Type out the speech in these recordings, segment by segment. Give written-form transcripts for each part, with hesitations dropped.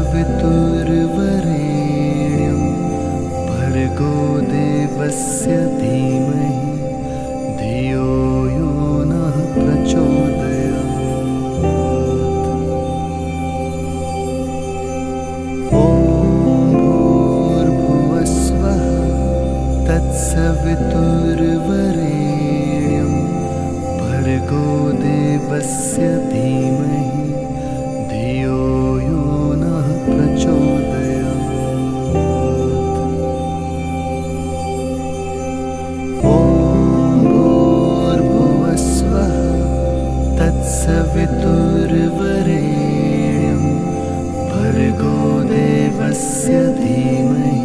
तत्सवितुर्वरेण्यं भर्गो देवस्य धीमहि धियो यो नः प्रचोदयात्। ॐ भूर्भुवस्वः तत्सवितुर्वरेण्यं भर्गो देवस्य धीमहि धियो यो नः प्रचोदयात्। ॐ भूर्भुवस्वः तत्सवितुर्वरेण्यं भर्गो देवस्य धीमहि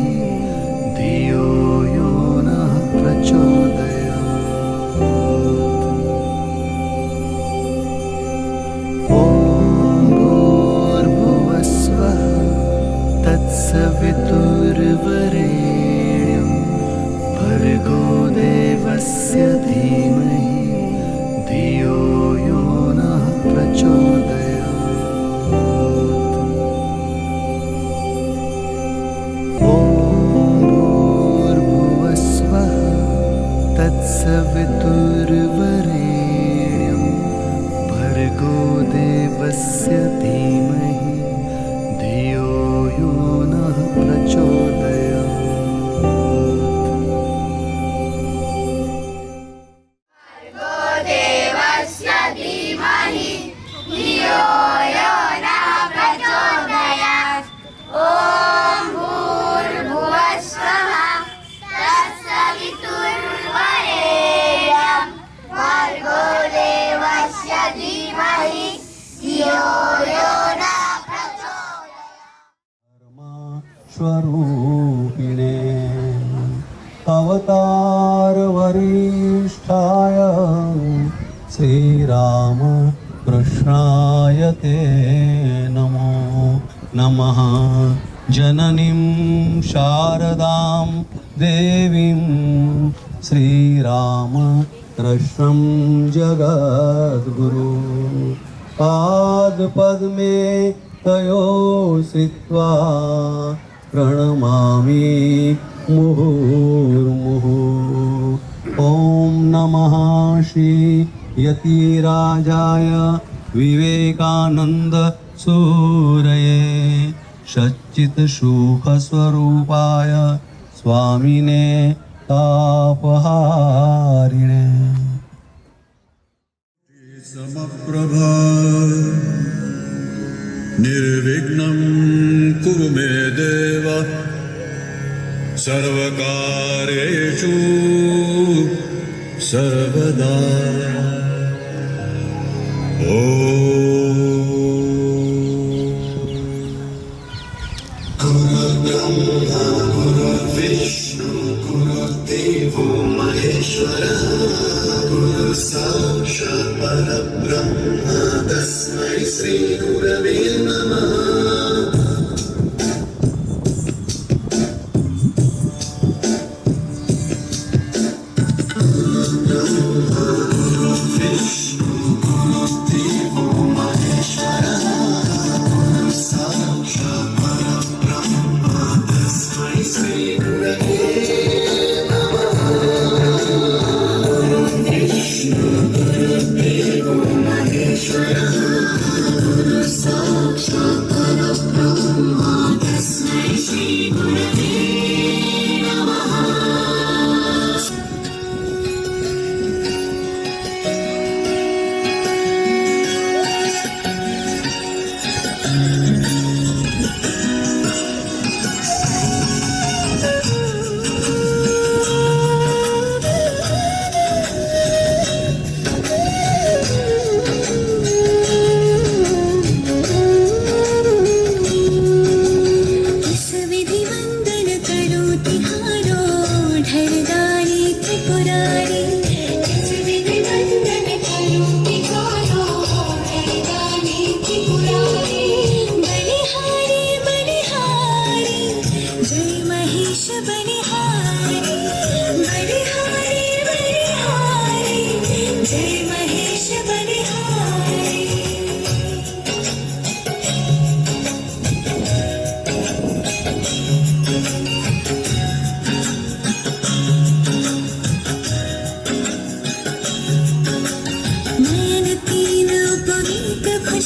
धियो यो नः प्रचोदयात्। ॐ भूर्भुवस्वः तत्सवितुर्वरेण्यं भर्गो देवस्य धीमहि धियो यो नः प्रचोदयात्। ॐ भूर्भुवस्वः तत्सवितुर्वरेण्यं भर्गो देवस्य धीमहि धियो यो नः प्रचोदयात्। देवस्य धीमहि धियो यो नः प्रचोदयात्। ॐ भूर्भुवस्वः तत्सवितुर्वरेण्यं भर्गो देवस्य धीमहि धियो यो नः प्रचोदयात्। स्वरूपिणे अवतार वरिष्ठाय श्रीराम कृष्णाय ते नमो नमः। जननीं शारदां देवीं श्रीराम कृष्णं जगद्गुरु पादपद्मे तयो श्रित्वा प्रणमामि मुहुर्मुहुः। ॐ नमः श्री यतिराजाय विवेकानंद सूरये सच्चित्सुखस्वरूपाय स्वामिने तापहारिणे। समप्रभा निर्विघ्नं कुरु मे देव सर्वकार्येषु सर्वदा। गुरुर्ब्रह्मा गुरुर्विष्णु गुरुर्देवो महेश्वरः गुरुः साक्षात् परब्रह्म तस्मै श्री गुरवे नमः।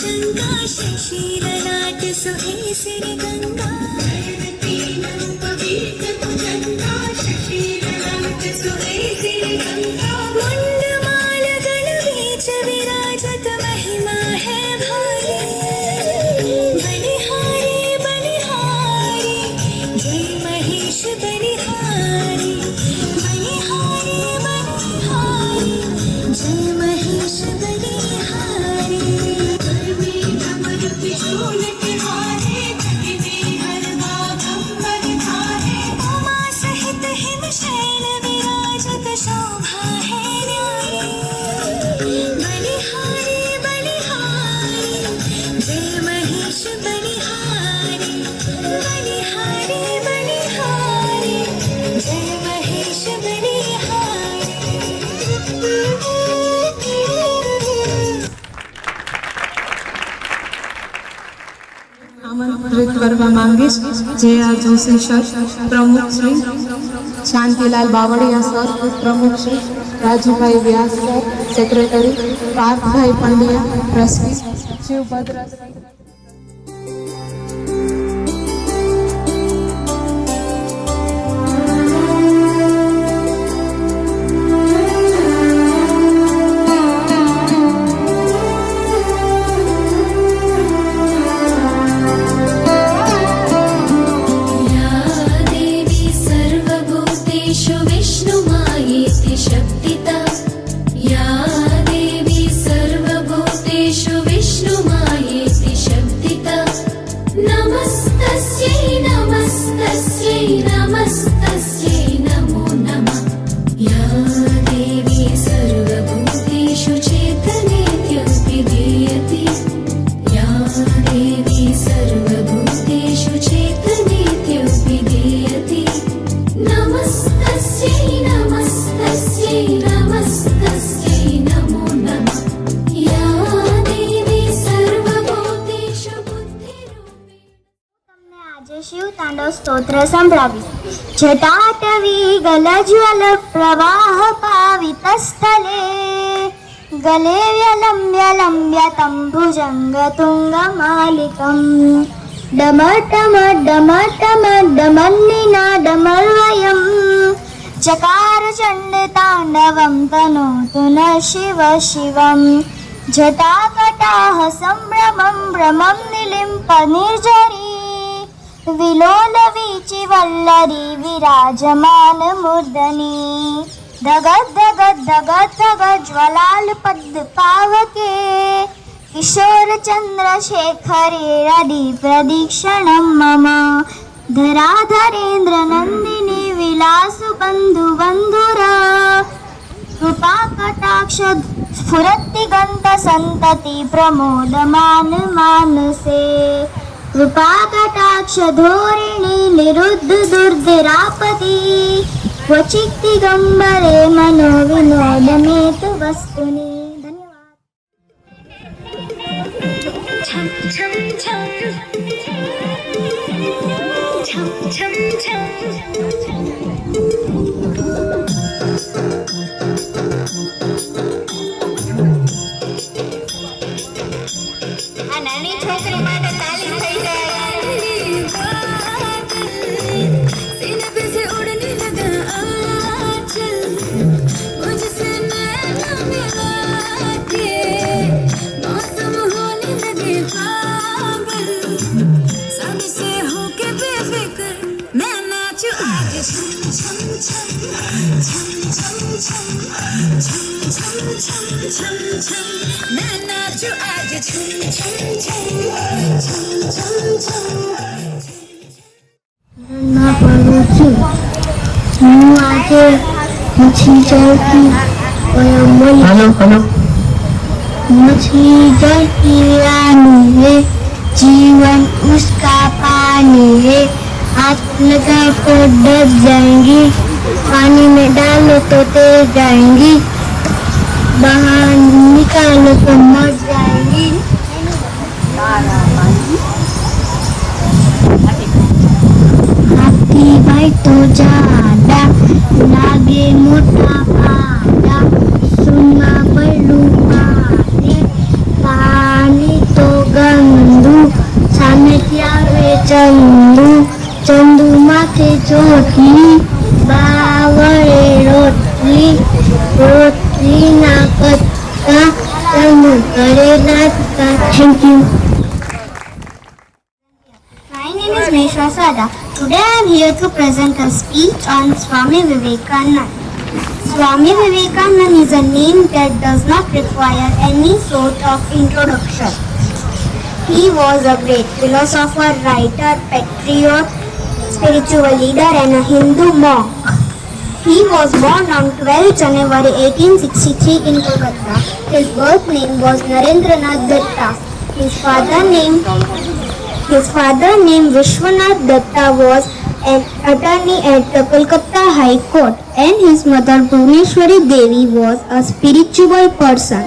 गंगा शिशिरनाट सुहे सिर गंगा मुंडमाल गण बीच विराजत महिमा है भारी बलिहारी बलिहारी जय महेश बलिहारी बलिहारी बलिहारी जय महेश बलिहारी उमा सहित हिमशैल विराजत शोभा है न्यारी बलिहारी बलिहारी जय महेश बलिहारी बलिहारी बलिहारी जय महेश बलिहारी। आमंत्रित કરવા માંગીશ જે.આર. જોશી સર, પ્રમુખ શ્રી શાંતિલાલ બાવળિયા સર, પ્રમુખ Shri Rajubhai Vyas sir, secretary Parthbhai Pandya, trustee Shivbhadra sir. या देवी सर्वभूतेषु विष्णुमायेति शक्तिता या देवी सर्वभूतेषु विष्णुमायेति शक्तिता नमस्तस्यै नमस्तस्यै नमस्तस्यै नमो नमः या देवी सर्वभूतेषु चेतनेत्यभिधीयते या देवी सर्वभूतेषु चेतनेत्यभिधीयते नमस्तस्यै नमस्तस्यै नमस्तस्यै नमो नमः या देवी सर्वभूतेषु बुद्धिरूपे। તમને આજે શિવ તાંડવ સ્તોત્ર સંભળાવીશ. જટાટવી ગલજ્વલ પ્રવાહ પાવિત સ્થલે ગલે વ્યલંબ્ય લંબ્ય તંભુજંગ તુંગ માલિકમ ડમટમ ડમટમ ડમન્નિના ડમર્વયમ ચકાર ચંડ તાંડવમ તનોતુ ન શિવ શિવમ જટાકટાહ સંભ્રમમ ભ્રમમ નિલિમ્પ નિર્જરી વિલોલ વીચી વલ્લરી વિરાજમાન મૂર્ધની ધગત ધગત ધગત ધગત જ્વલાલ પદ પાવકે કિશોર ચંદ્રશેખરે રદિ પ્રદીક્ષણમ મમ ધરાધરેન્દ્ર નંદિની વિલાસુ બંધુ બંધુરા કૃપા કટાક્ષ સ્ફુરતિગંત સંતતિ પ્રમોદમાન માનસે કૃપા કટાક્ષ ધોરિણી નિરુદ્ધ દુર્ધરાપતિ ક્વચિત દિગંબરે મનો વિનોદમેતુ વસ્તુની. ધન્યવાદ. छम छम छम छम छम छम આ નાની છોકરી માટે તાલી થઈ જાય. सीने पे से उड़ने लगा आंचल मुझसे नैना मिला के मौसम होने लगे पागल सबसे होके बेफिक्र मैं नाचूं आज छम छम छम छम छम छम छम छम छम छम मैं नाचूं आज छम छम छम छम छम छम ના પડું છું. હું આજે મछली चलती હલો હલો मछली जलती रानी है जीवन उसका पानी है हाथ लगा कर डर जाएंगी पानी में डालो तो तैर जाएंगी बाहर निकालो तो मर जाएंगी. हाथी भाई तो जाड़ा लागे मोटा पाड़ा सुना बलू पानी पानी तो રોટલીના કટકા તનુ કરે નાચતા. Thank you. My name is Meshra Sada. Today I am here to present a speech on Swami Vivekananda. Swami Vivekananda is a name that does not require any sort of introduction. He was a great philosopher, writer, patriot, spiritual leader and a Hindu monk. He was born on 12 January 1863 in Kolkata. His birth name was Narendranath Datta. His father name Vishwanath Datta was an attorney at the Kolkata High Court, and his mother Bhuvneshwari Devi was a spiritual person.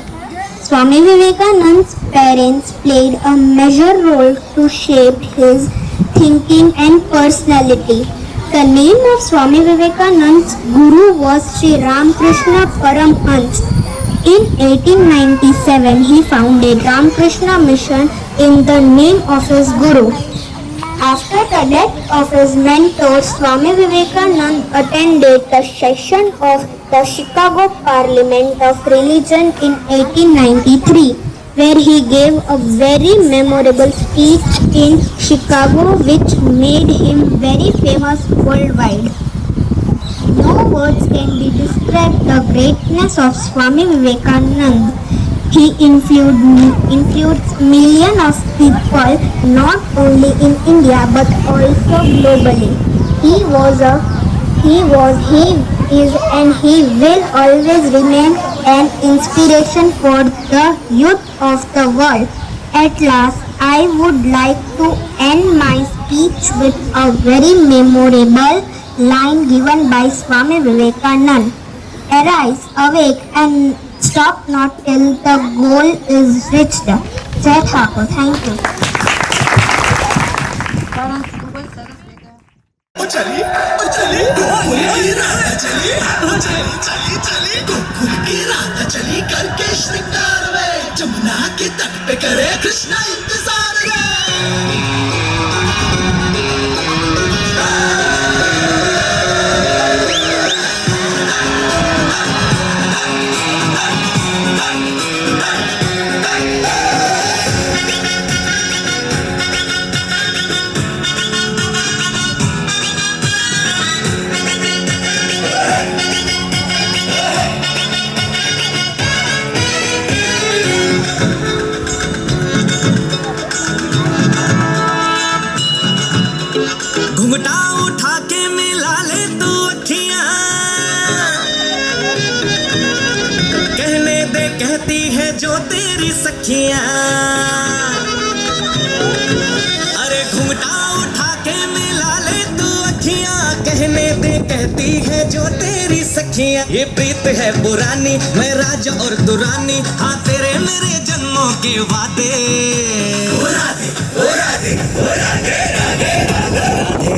Swami Vivekananda's parents played a major role to shape his thinking and personality. The name of Swami Vivekananda's guru was Sri Ramakrishna Paramhans. In 1897, he founded Ramakrishna Mission in the name of his guru. After the death of his mentor, Swami Vivekananda attended the session of the Chicago Parliament of Religion in 1893, where he gave a very memorable speech in Chicago which made him very famous worldwide. No words can be described the greatness of Swami Vivekananda. He influenced millions of people not only in India but also globally. He is and he will always remain an inspiration for the youth of the world. At last, I would like to end my speech with a very memorable line given by Swami Vivekananda. Arise, awake and stop not till the goal is reached. Jai Thakur. Thank you. चली करके श्रृंगार वे जमुना के तट पे करे कृष्णा इंतजार रे घुंघटा उठा के मिला ले तू अखियां कहने दे कहती है जो तेरी सखियां अरे घुंघटा उठा के मिला ले तू अखियां कहने दे कहती है जो तेरी सखियां ये प्रीत है पुरानी मैं राजा और दुरानी हाँ तेरे मेरे जन्मों के वादे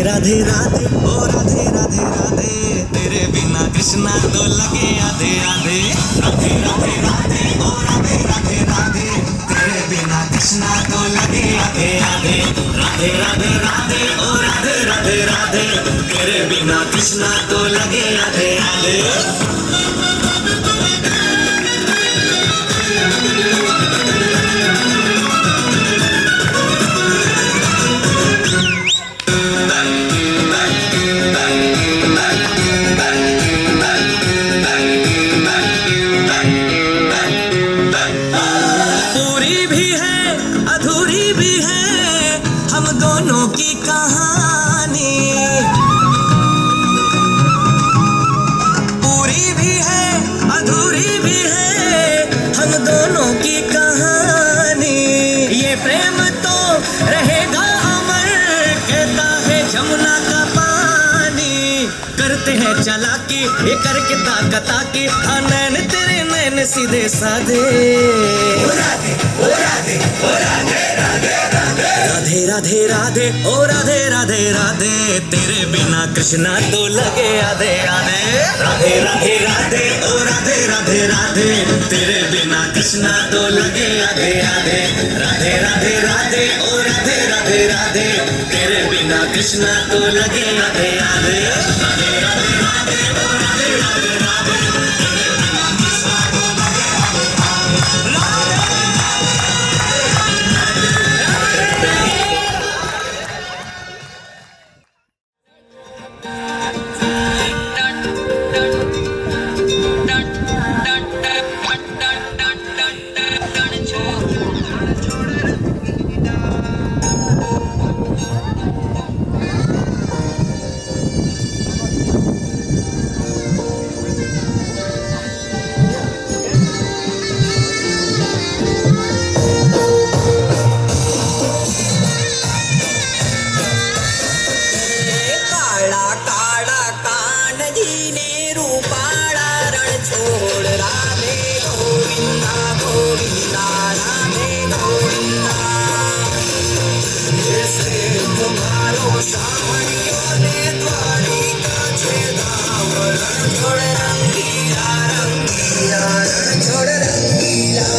राधे राधे ओ राधे राधे राधे तेरे बिना कृष्णा तो लगे आधे आधे राधे राधे राधे ओ राधे राधे राधे तेरे बिना कृष्णा तो लगे आधे आधे राधे राधे राधे ओ राधे राधे राधे तेरे बिना कृष्णा तो लगे आधे आधे चालाकी ये करके ताकता की हाँ नैन तेरे नैन सीधे साधे राधे राधे राधे राधे राधे ओ राधे राधे राधे तेरे बिना कृष्णा तो लगे आधे आधे राधे राधे राधे ओ राधे राधे राधे तेरे बिना कृष्णा तो लगे आधे आधे राधे राधे राधे ओ राधे राधे राधे तेरे बिना कृष्णा तो लगे आधे आधे राधे राधे राधे ओ राधे राधे राधे तेरे बिना गोविंदा राधे गोविंदा जैसे तुम्हारो सावरियों ने द्वारिका छे धाम रण छोड़ रंगीला रंगीला रण छोड़ रंगीला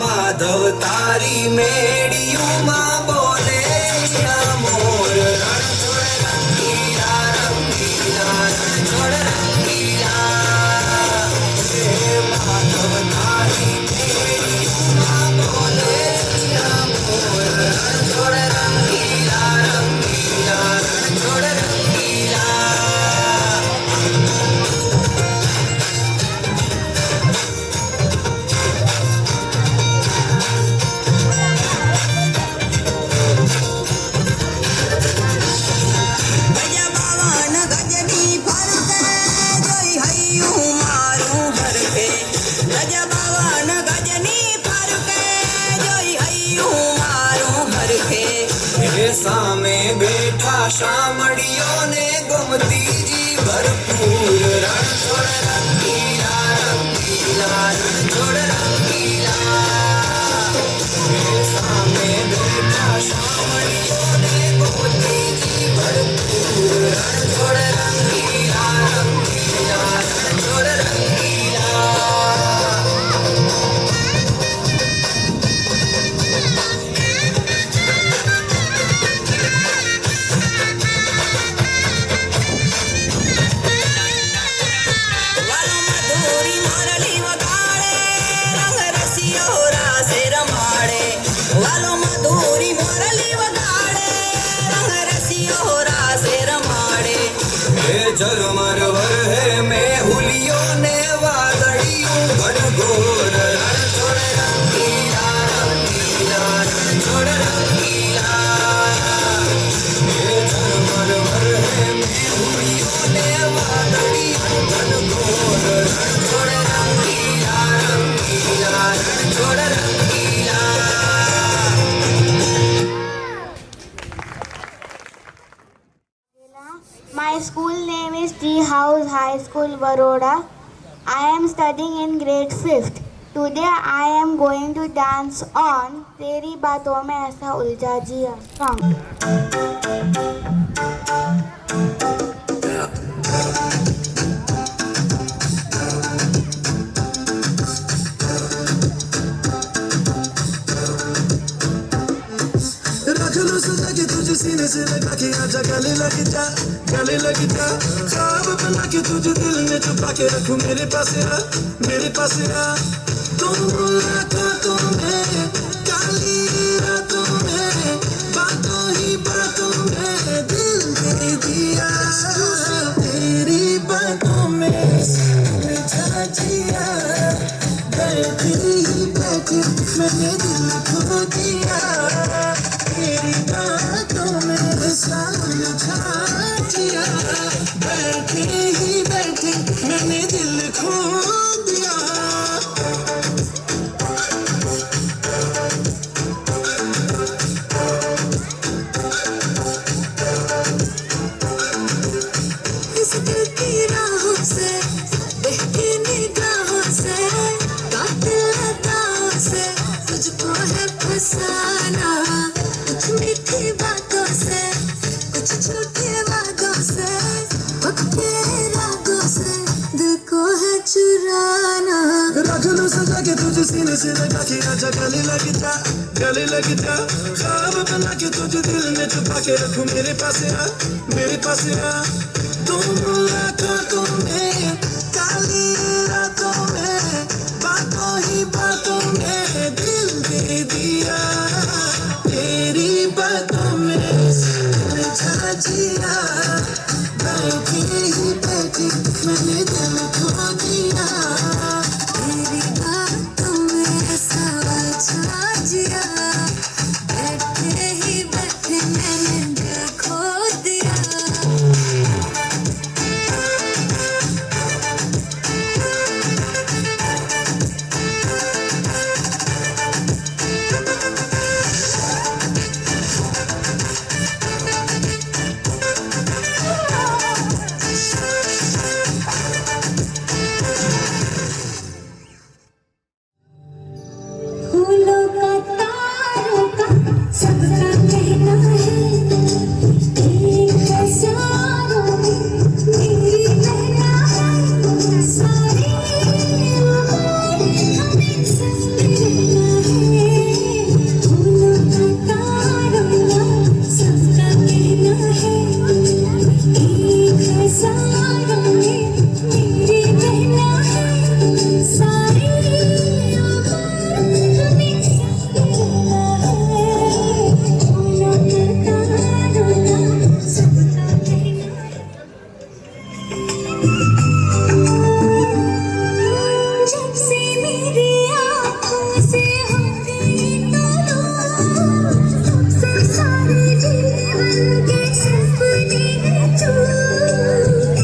माधव तारी मेड़ियों माँ बोले मोर रण छोड़ रंगीला रंगीला रण छोड़ रंगीला माधव तारी मेड़ियों माँ बोले मोर रण छोड़ रंगीला रंगीला रण छोड़ रंगीला सामे बैठा शामड़ियों ने गोमती जी भरपूर रण छोड़ रंगीला रंगीला रण छोड़ रंगीला सामे बैठा शामड़ियों ने गोमती जी भरपूर रण छोड़ रंगीला रंगीला रण छोड़ रंगीला झरमर है मैं हुलियों ने वादड़ियों घनघोर रण छोड़ रंगीला रंगीला रण छोड़ रंगीला झरमर है मैं हुलियों ने वादड़ियों घनघोर रण छोड़ रंगीला रंगीला रण छोड़ रंगीला My school name is Tea House High School, Baroda. I am studying in grade 5th. Today I am going to dance on तेरी बातों में ऐसा उलझा जिया song. तुझे सीने से लगा के आजा गले लग जा ख्वाब बना के तुझे दिल में छुपा के रखूं मेरे पास आ तुम मुलाकातों में काली रातों में बातों ही बातों में दिल दे दिया तेरी बातों में उलझा जिया बैठी ही बैठी मैंने दिल खो दिया तेरी बातों में उलझा जिया बैठे ही बैठे मैंने दिल खो दिया इस दिल की राहों से बहकी निगाहों से कातिल अदाओं से तुझको है फसाना कुछ मीठी बातों से कुछ झूठे वादों से पक्के इरादों से दिल को है चुराना रख लो सजा के तुझे सीने से लगा के आजा गले लग जा ख्वाब बना के तुझे दिल में छुपा के रखूं मेरे पास आ तुम मुलाकातों में काली रातों में बातों ही बातों में दिल दे दिया तेरी बातों में जिया बैठी ही बैठी मैंने दिल खो दिया तेरी बातों में ऐसा उलझा जिया बैठे ही बैठे मैंने दिल खो दिया फूलों का तारों का सबका कहना है एक हजारों में मेरी कहना है सारी उम्र हमें संग रहना है फूलों का तारों का सबका कहना है एक हजारों में मेरी कहना है सारी जब से मेरी आँखों से हो गई तब से सारे जीवन के सपने चूर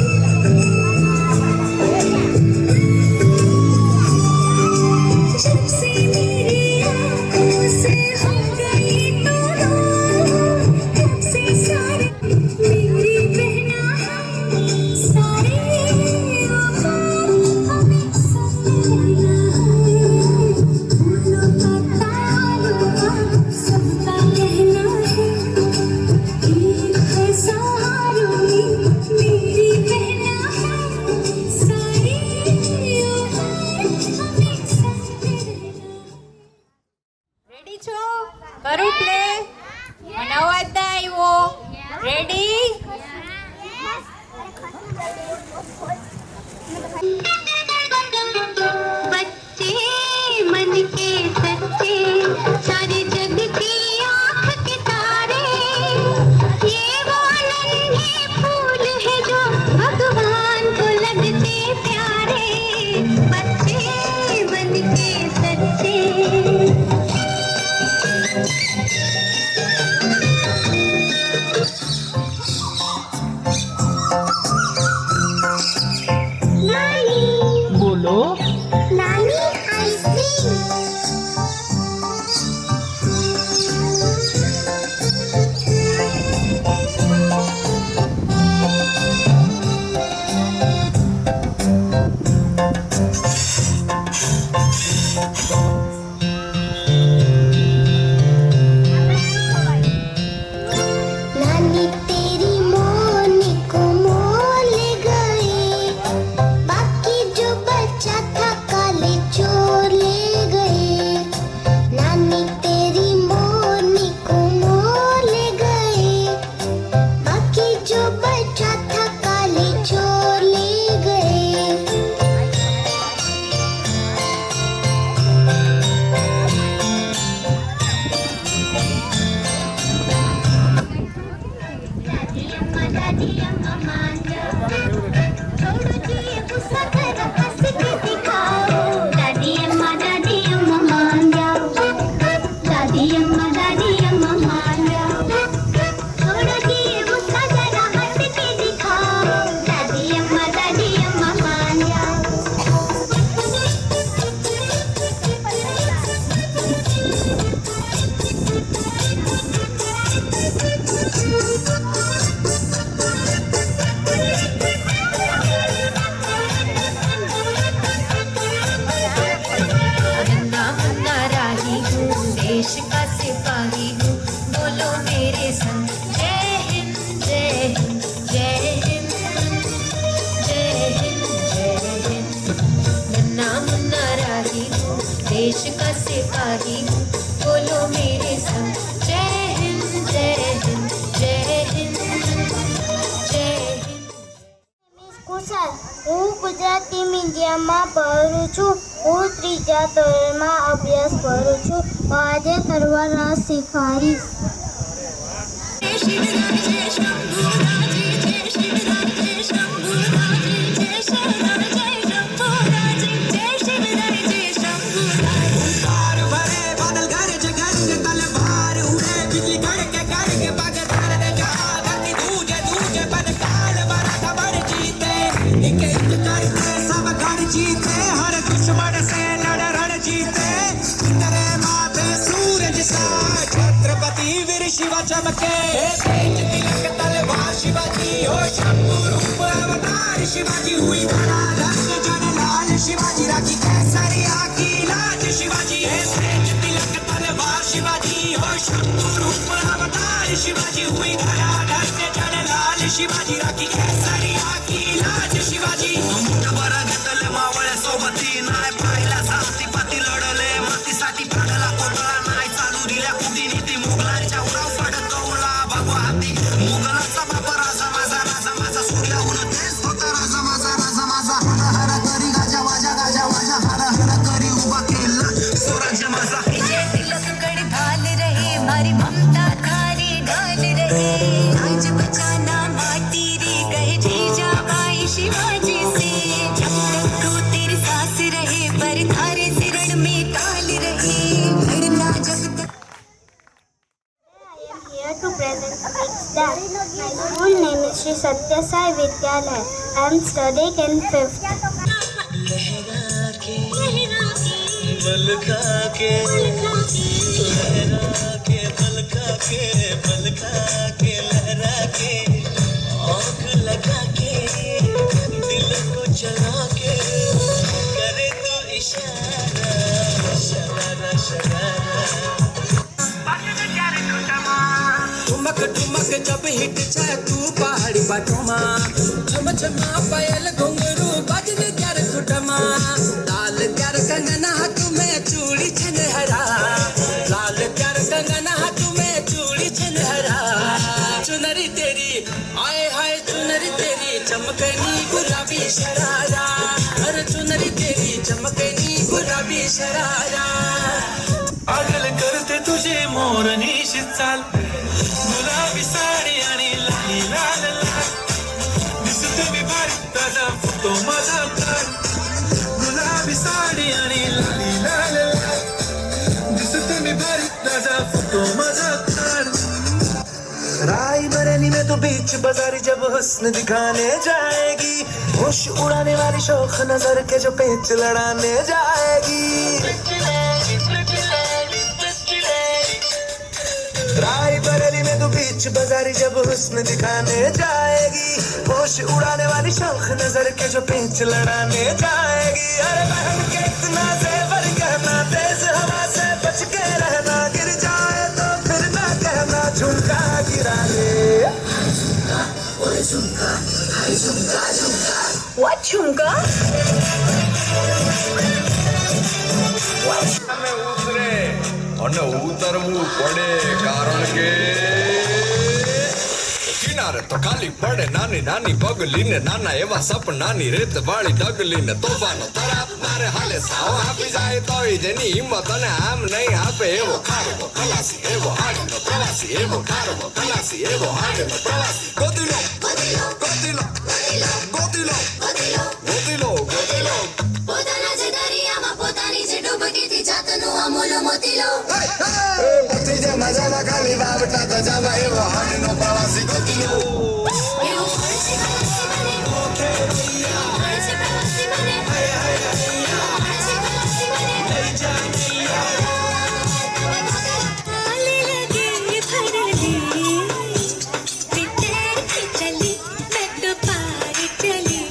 जब से मेरी आँखों से हो गई तब से सारे मेरी बहना है सारे हमें संग रहना है फूलों का तारों का सबका कहना है एक हजारों में मेरी बहना है सारी उम्र हमें संग रहना રેડી છો કરું પ્લે મને અવાજ ના આવ્યો રેડી बच्चे मन के सच्चे सारे जग की आँख के तारे ये वो नन्हे फूल है जो भगवान को लगते प्यारे बच्चे मन के सच्चे नानी બોલો नानी आइसक्रीम नानी तेरी मोरनी को मोर ले गए बाकी जो बचा था काले चोर ले गए नानी तेरी मोरनी को मोर ले गए बाकी जो बचा था काले चोर ले गए दादी अम्मा मान जाओ छोड़ो जी गुस्सा कर हंस के दिखाओ दादी अम्मा मान जाओ दादी अम्मा मान जाओ छोड़ो जी गुस्सा जरा हंस के दिखाओ दादी अम्मा मान जाओ नन्ना मुन्ना राही हूँ देश का सिपाही हूँ बोलो मेरे संग जय हिंद जय हिंद जय हिंद जय हिंद जय हिंद नन्ना मुन्ना राही हूँ देश का सिपाही हूँ बोलो मेरे संग जय हिंद जय हिंद जय हिंद जय हिंद કુશલ હું ગુજરાતી મીડિયમમાં ભણું છું હું ત્રીજા ધોરણમાં અભ્યાસ કરું છું આજે તલવાર શીખવાડીશ जय श्री राम जय श्री शिवाजी हुई धड़ाधड़ जन लाल शिवाजी राखी केसरिया की लाज शिवाजी है तेज तिलक तलवार शिवाजी हो शंभु रूप अवतार शिवाजी हुई धड़ाधड़ जन लाल शिवाजी राखी केसरिया की लाज शिवाजी बरा घेतले मावळ्या सोबती नाही पाहिला साथी पाती लढले मातीसाठी पाडला कोटळा नाही चालू दिल्या कुटी नीती मुघलांच्या उराव पडत कवळा भगवा हाती मुघलाचा बाप राजा माझा सूर्याहून तेच होता राजा माझा हर हर करी गाजा वाजा हर हर करी उभा केला स्वराज्य माझा विजय तिलक कड़ ढाल रहे हमारी ममता थारी ढाल रहे आज बचाना माटी रे गए जीजा भाई शिवाजी से जब तक तू तेरी सास रहे पर थारे सिरण में टाल रहे लड़ना जब तक I am here to present a big star. My school name is Sri Satya Sai Vidyalaya. I am studying in 5th. ठुमक ठुमक जब हिट जाए तू पहाड़ी बाटोमा छम छमा पायल घुंघरू बजने क्यार खुटमा लाल प्यार कंगना हाथ में चूड़ी छनहरा लाल प्यार कंगना हाथ में चूड़ी छनहरा चुनरी तेरी आए हाय चुनरी तेरी चमकनी गुलाबी शरारा अरे चुनरी तेरी चमकनी गुलाबी शरारा पागल करते तुझे मोरनीशी चाल गुलाबी साडी आणि लाली लाल लाल दिसते मी भारी ताजा फोटो माझा काढ गुलाबी साडी आणि लाली लाल लाल दिसते मी भारी ताजा फोटो माझा काढ राई बरेली में तो बीच बाजारी जब हुस्न दिखाने जाएगी होश उड़ाने वाली शौक नजर के जो पेच लड़ाने जाएगी राई बरेली में तो बीच बाजारी जब हुस्न दिखाने जाएगी होश उड़ाने वाली शौक नजर के जो पेच लड़ाने जाएगी अरे बहन के इतना जेवर कहना तेज हवा से बच के रहना गिर जाए तो फिर ना कहना झुमका गिरा ले What झुमका અમે ઉતરે અને ઉતરવું પડે કારણ કે કિનારે તો ખાલી પડે નાની નાની પગલીને નાના એવા સપનાની રેત વાળી ડગલીને તોફાનો તરાપ મારે હાલે સાવ આપી જાય તોય જેની હિંમત અને આમ નહીં આપે એવો ખારવો ખલાસી એવો હાડીનો પ્રવાસી એવો ખારવો ખલાસી એવો હાડીનો પ્રવાસી ગોતીલો ગોતીલો ગોતીલો ગોતીલો ગોતીલો પોતાના જ દરિયામાં પોતાની જ ડૂબકીથી જાતનું અમૂલો મોતીલો પતિ જે મજામાં ખાલી વાવટા તો જાવા એવો હાડીનો પ્રવાસી ગોતીલો એવું હોય છે પ્રવાસી બને હોય છે પ્રવાસી બને હોય છે પ્રવાસી બને आले लगे भरली रितेर की चली मैं तो पार चली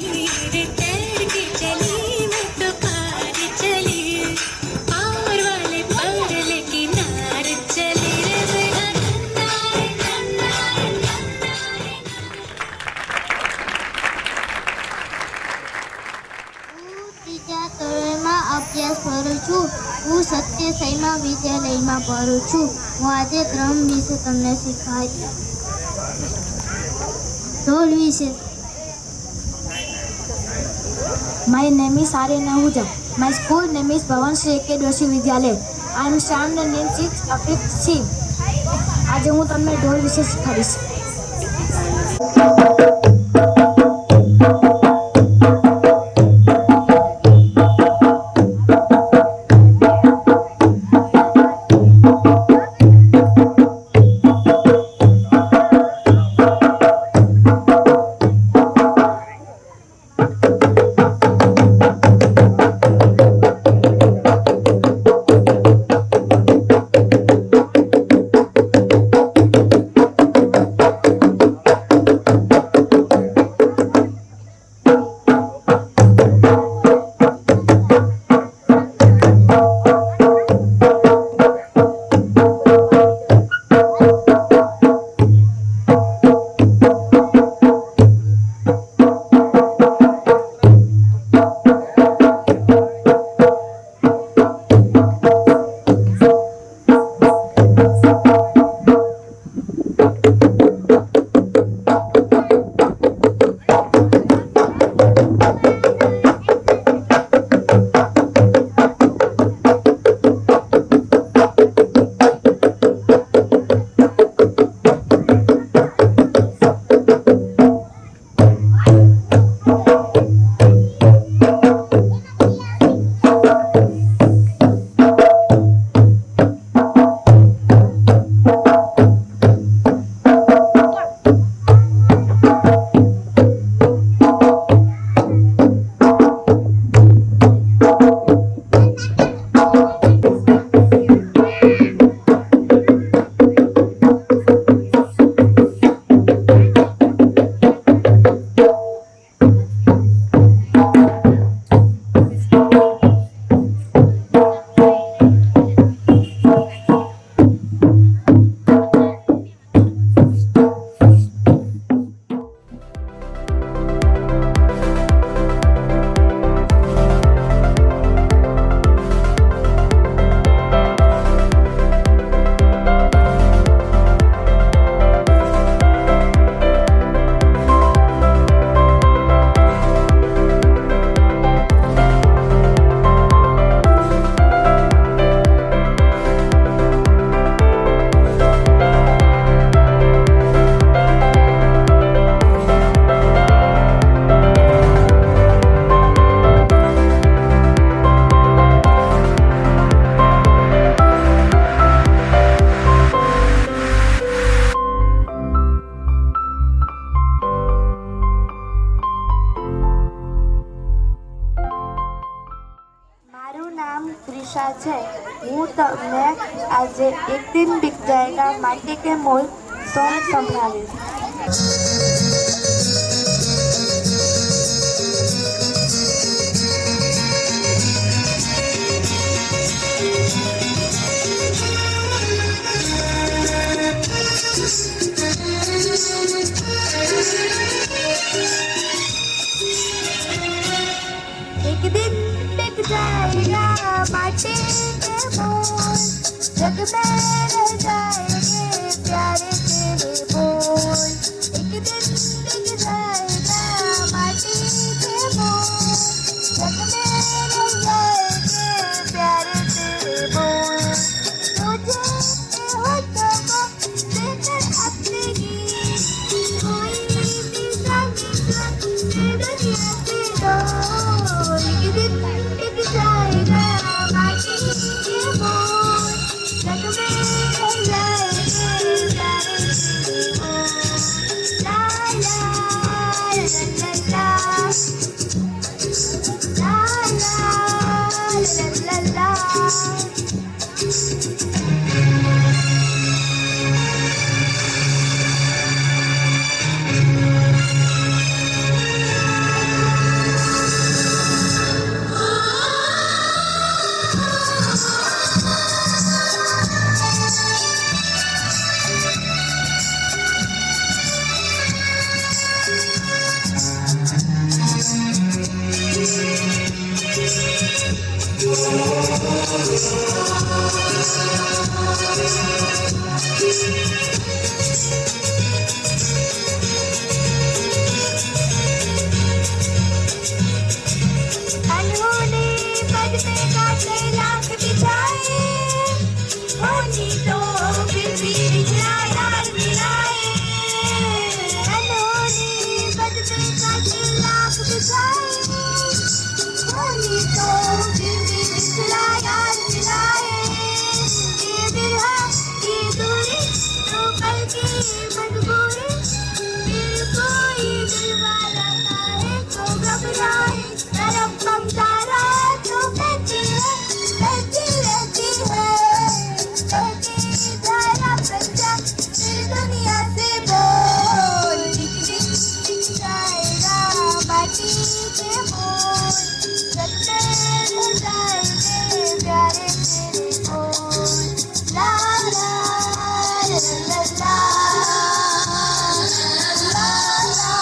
रितेर की चली मैं तो पार चली पार वाले पार किनार चली रे ત્રીજા ધોરણમાં અભ્યાસ કરું છું. હું સત્ય સાઈમાં વિદ્યાલયમાં ભણું છું. હું આજે ડ્રમ વિશે તમને શીખવાડીશ. ઢોલ વિશે. My name is Aryan Ahuja. My school name is Bhavan Shri Ekadwashi Vidyalaya. I am standing in 6th 5th C. આજે હું તમને ઢોલ વિશે શીખવાડીશ. છે. હું તમને આજે એક દિન બીત જાયેગા માટી કે મોલ સોંગ સંભળાવીશ. एक दिन बिक जाएगा माटी के मोल, जग में रह जाएंगे प्यारे तेरे बोल. एक दिन बिक जाएगा माटी के मोल, जग में रह जाएंगे प्यारे तेरे बोल. तुझे होठों को देकर अपने गीत कोई भी संग दुनिया से डोल. एक दिन बिक जाएगा माटी के मोल, जग में रह जाएंगे प्यारे तेरे बोल. ला ला ला ला ला ला ला ला. अनहोनी पद में काटे लाख बिछाए, होनी तो फिर भी बिछड़ा यार मिलाए. अनहोनी पद में काटे लाख बिछाए, होनी तो फिर भी बिछड़ा यार मिलाए. ये बिरहा ये दूरी तो पल की मजबूरी, फिर कोई दिल वाला काहे को घबराए. तरफ बंजारा तो कहती रहती है, कहती जरा बच्चा फिर दुनिया से बोल. दिख दिख दिख जाएगा माटी के मोल, जग में रह जाएंगे प्यारे तेरे बोल. ला ला ला ला ला ला ला ला.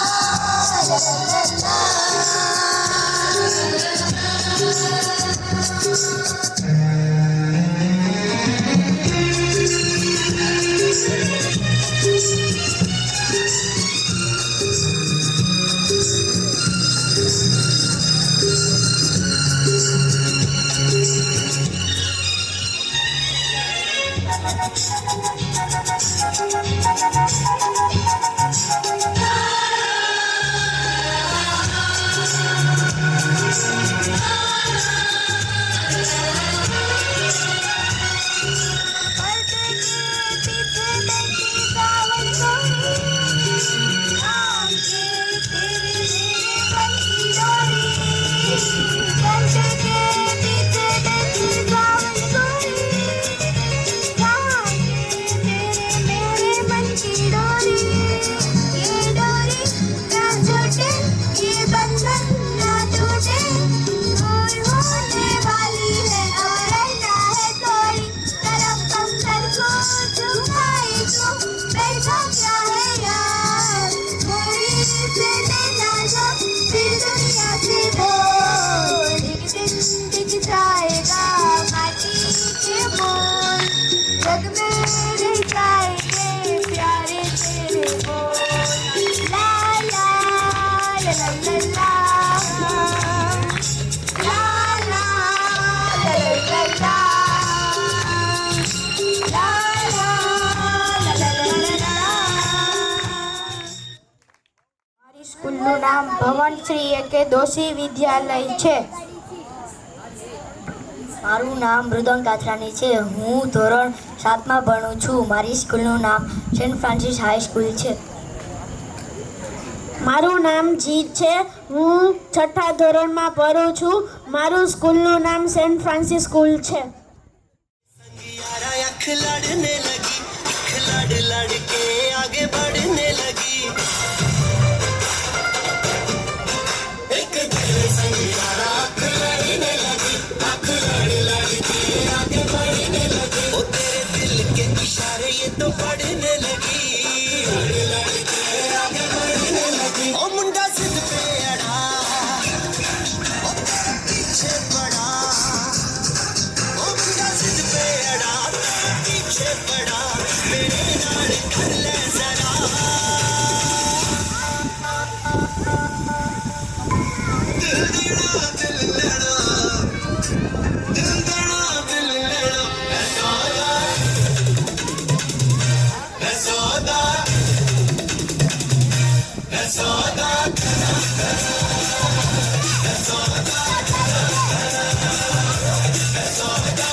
जग में रह जाएंगे प्यारे तेरे बोल. ला ला ला ला ला ला ला ला ला ला મારી સ્કૂલનું નામ ભવનશ્રી એકે દોશી વિદ્યાલય છે. મારું નામ મૃદંગ કાથરાણી છે. હું ધોરણ 7માં ભણું છું. મારી સ્કૂલનું નામ સેન્ટ ફ્રાન્સિસ હાઈ સ્કૂલ છે. મારું નામ જીત છે. હું 6થા ધોરણમાં ભણું છું. મારું સ્કૂલનું નામ સેન્ટ ફ્રાન્સિસ સ્કૂલ છે. आँख लड़ने लगी, आँख लड़ लड़ के आगे बढ़ने लगी। एक तेरे संग यारा आँख लड़ने लगी, आँख लड़ लड़ के आगे बढ़ने लगी। ओ तेरे दिल के इशारे ये तो पढ़ने लगी, लड़ लड़ के आगे बढ़ने लगी। ओ मुंडा जिद पे अड़ा, ओ तेरे पीछे पड़ा, ओ मुंडा जिद पे अड़ा, तेरे पीछे पड़ा, मेरे नाल कर ले जरा। दिल देना दिल लेना, दिल देना दिल लेना, ऐ सौदा, ऐ सौदा, ऐ सौदा, ऐ सौदा, ऐ सौदा, ऐ सौदा।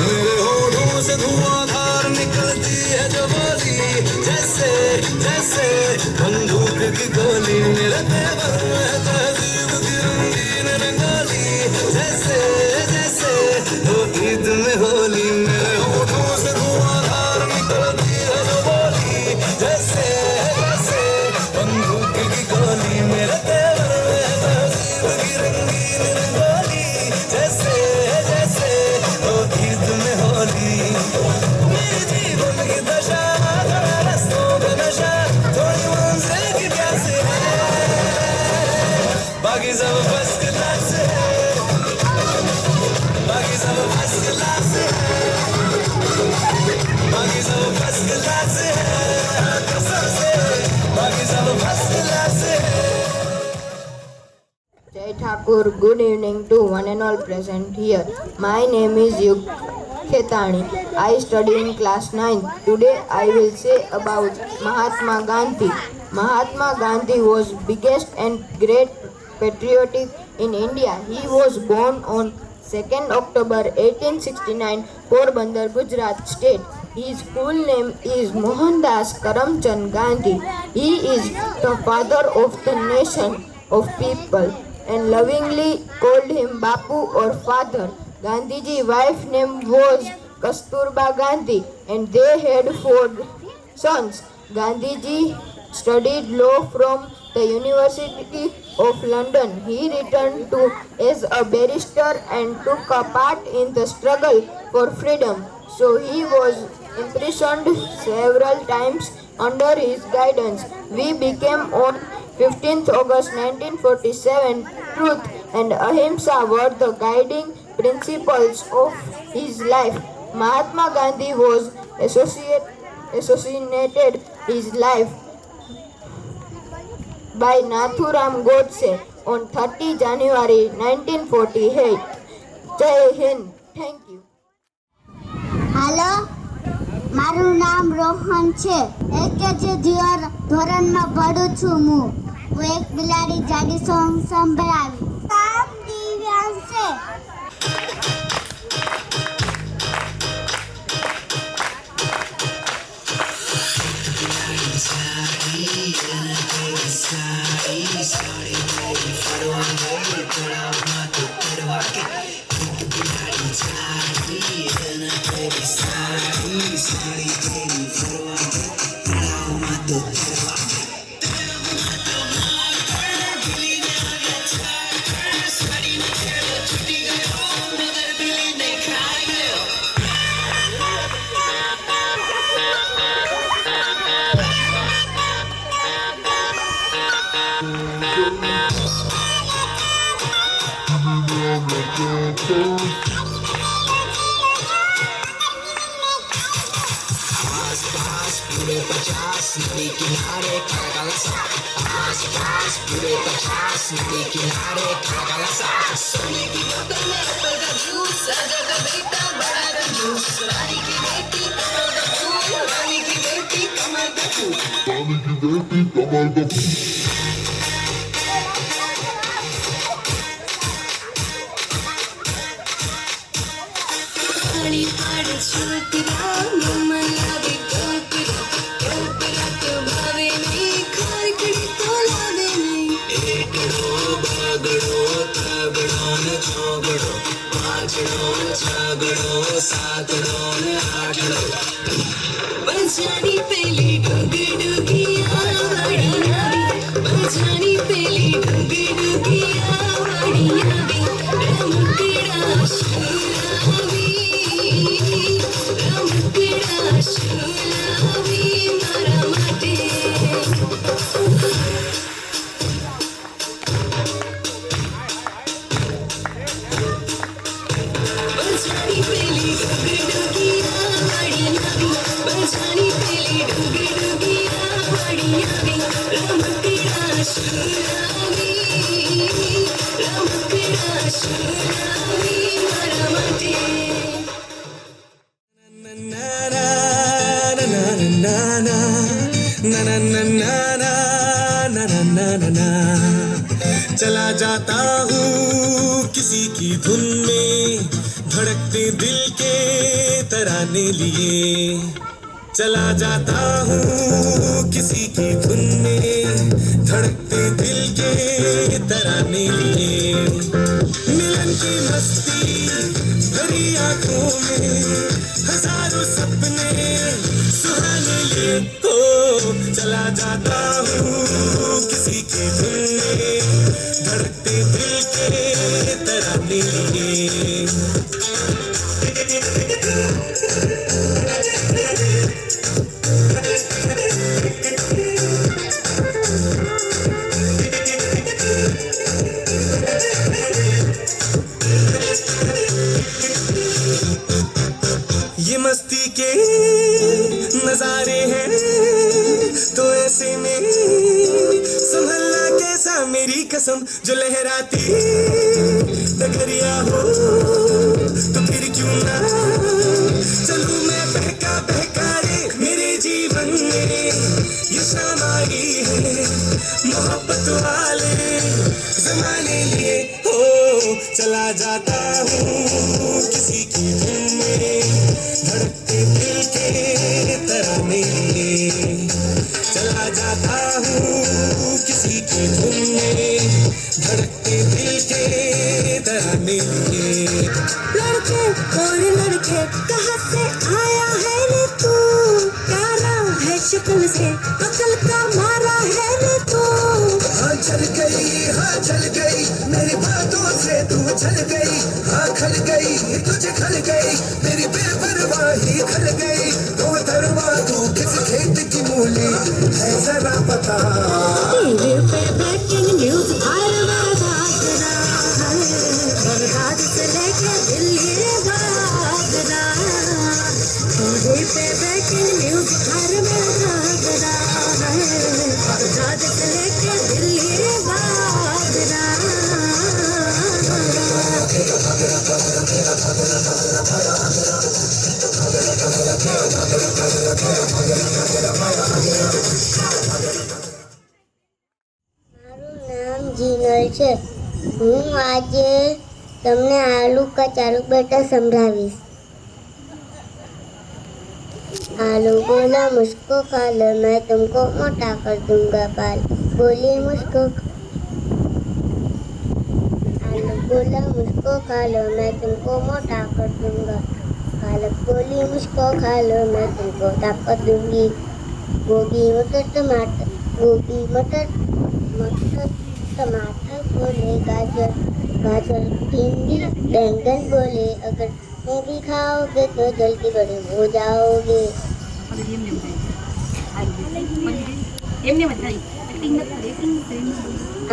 मेरे होठों से धुआंधार निकलती है जो बोली, जैसे जैसे बंदूक की गोली। मेरे तेवर में तहजीब की रंगीन रंगाली, जैसे जैसे वो ईद में होली। मेरे होठों से धुआंधार निकलती है जो बोली, जैसे जैसे बंदूक की गोली। मेरे तेवर में तहजीब की रंगीन रंगाली, जैसे जैसे वो ईद में होली। मेरे जीवन की दशा, थोड़ा रस्तों का नशा, थोड़ी मंजिल की प्यास है, बाकी सब फर्स्ट क्लास है, बाकी सब फर्स्ट क्लास है, बाकी सब फर्स्ट क्लास है, कसम से बाकी सब फर्स्ट क्लास है। Jai Thakur, good evening to one and all present here. My name is Yug Khetani. I study in class 9. Today I will say about Mahatma Gandhi. Mahatma Gandhi was biggest and great patriotic in India. He was born on 2nd October 1869, Porbandar, Gujarat state. His full name is Mohandas Karamchand Gandhi. He is the father of the nation of people and lovingly called him Bapu or father. Gandhiji's wife name was Kasturba Gandhi and they had 4 sons. Gandhiji studied law from the University of London. He returned to as a barrister and took a part in the struggle for freedom. So he was imprisoned several times under his guidance. We became on 15th August 1947. Truth and ahimsa were the guiding principles of his life. Mahatma Gandhi was assassinated his life by Nathuram Godse on 30 January 1948. Jai Hind. Thank you. હાલો, મારું નામ રોહન છે. એકેજી ધોરણમાં ભણું છું હું એક બિલાડી જાડી song સંભળાવી. નામ દિવ્યાંશ છે. 50 नदी किनारे काला काला सा आस पास पूरे 50 नदी किनारे काला काला सा सोने की बोतल में एप्पल का जूस राजा का बेटा बड़ा कंजूस रानी की बेटी कमर का फूल रानी की बेटी कमर का फूल रानी पाड़ छोटिया मम्मा भी कोपरा तो भावे नहीं खड़खड़ी तो लावे नहीं एकड़ो बागड़ो तगड़ो न चौगड़ो पाँचड़ो छगड़ो सातड़ो न आठड़ो बजानी पहली डुगी डुगी आवाड़ी आवी बजानी पहली डुगी डुगी आवाड़ी आवी रमकड़ा शुरावी रमकड़ा शुरावी मारा माटे बजानी पहली डुगी डुगी आवाड़ी आवी बजानी पहली डुगी डुगी आवाड़ी आवी रमकड़ा शुरावी रमकड़ा शुरावी मारा माटे चला जाता हूँ किसी की धुन में धड़कते दिल के तराने लिए चला जाता हूँ किसी की धुन में धड़कते दिल के तराने लिए मिलन की मस्ती भरी आंखों में हजारों सपने सुहाने लिए हो चला जाता हूँ किसी की धुन में धड़कते दिल के तराने लिए ये मस्ती के नजारे हैं तो ऐसे में संभलना कैसा मेरी कसम जो लहराती डगरिया हो तो फिर क्यों ना चलूं मैं बहका बहका रे मेरे जीवन में ये शाम आई है मोहब्बत वाले जमाने लिए हो चला जाता हूँ किसी की धुन में धड़कते दिल के तराने लिए चला जाता हूँ किसी की धुन में धड़कते दिल के तराने लिए लड़के और लड़के कहाँ से आया है रे तू प्यारा है शक्ल से अकल का मारा है रे तू हाँ चल गई मेरी बातों से तू चल गई हाँ खल गई तुझे खल गई मेरी बेपरवाही खल गई तो धरवा तू किस खेत की मूली है जरा पता टीवी पे ब्रेकिंग न्यूज हर भागना बगदाद से लेके दिल्ली भागना टीवी पे ब्रेकिंग न्यूज हर भागना बगदाद से लेके दिल्ली भागना મારું નામ જીનલ છે હું આજે તમને આલू का चालू बेटा संभळावीश आलू बोला मुझको खा लो मैं तुमको मोटा कर दूंगा बाल बोली मुझको आलू बोला मुझको खा लो मैं तुमको मोटा कर दूंगा पालक बोली मुझको खा लो मैं तुमको ताकत दूंगी गोभी मटर टमाटर टमाटर बोले गाजर भिंडी बैंगन बोले अगर मैं भी खाओगे तो जल्दी बड़े हो जाओगे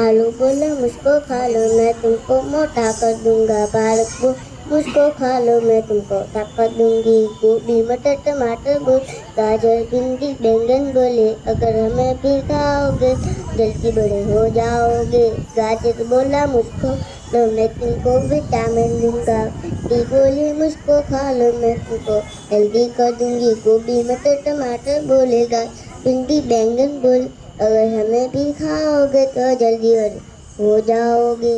आलू बोला मुझको खा लो मैं तुमको मोटा कर दूंगा पालक मुझको खा लो मैं तुमको ताकत दूंगी। गोभी मटर टमाटर बोल, गाजर भिंडी बैंगन बोले, अगर हमें फिर खाओगे जल्दी बड़े हो जाओगे। गाजर बोला मुझको लो मैं तुमको विटामिन दूंगा। भिंडी बोली मुझको खा लो मैं तुमको हेल्दी कर दूंगी। गोभी मटर टमाटर बोलेगा, भिंडी बैंगन बोल, अगर हमें भी खाओगे तो जल्दी बड़े हो जाओगे।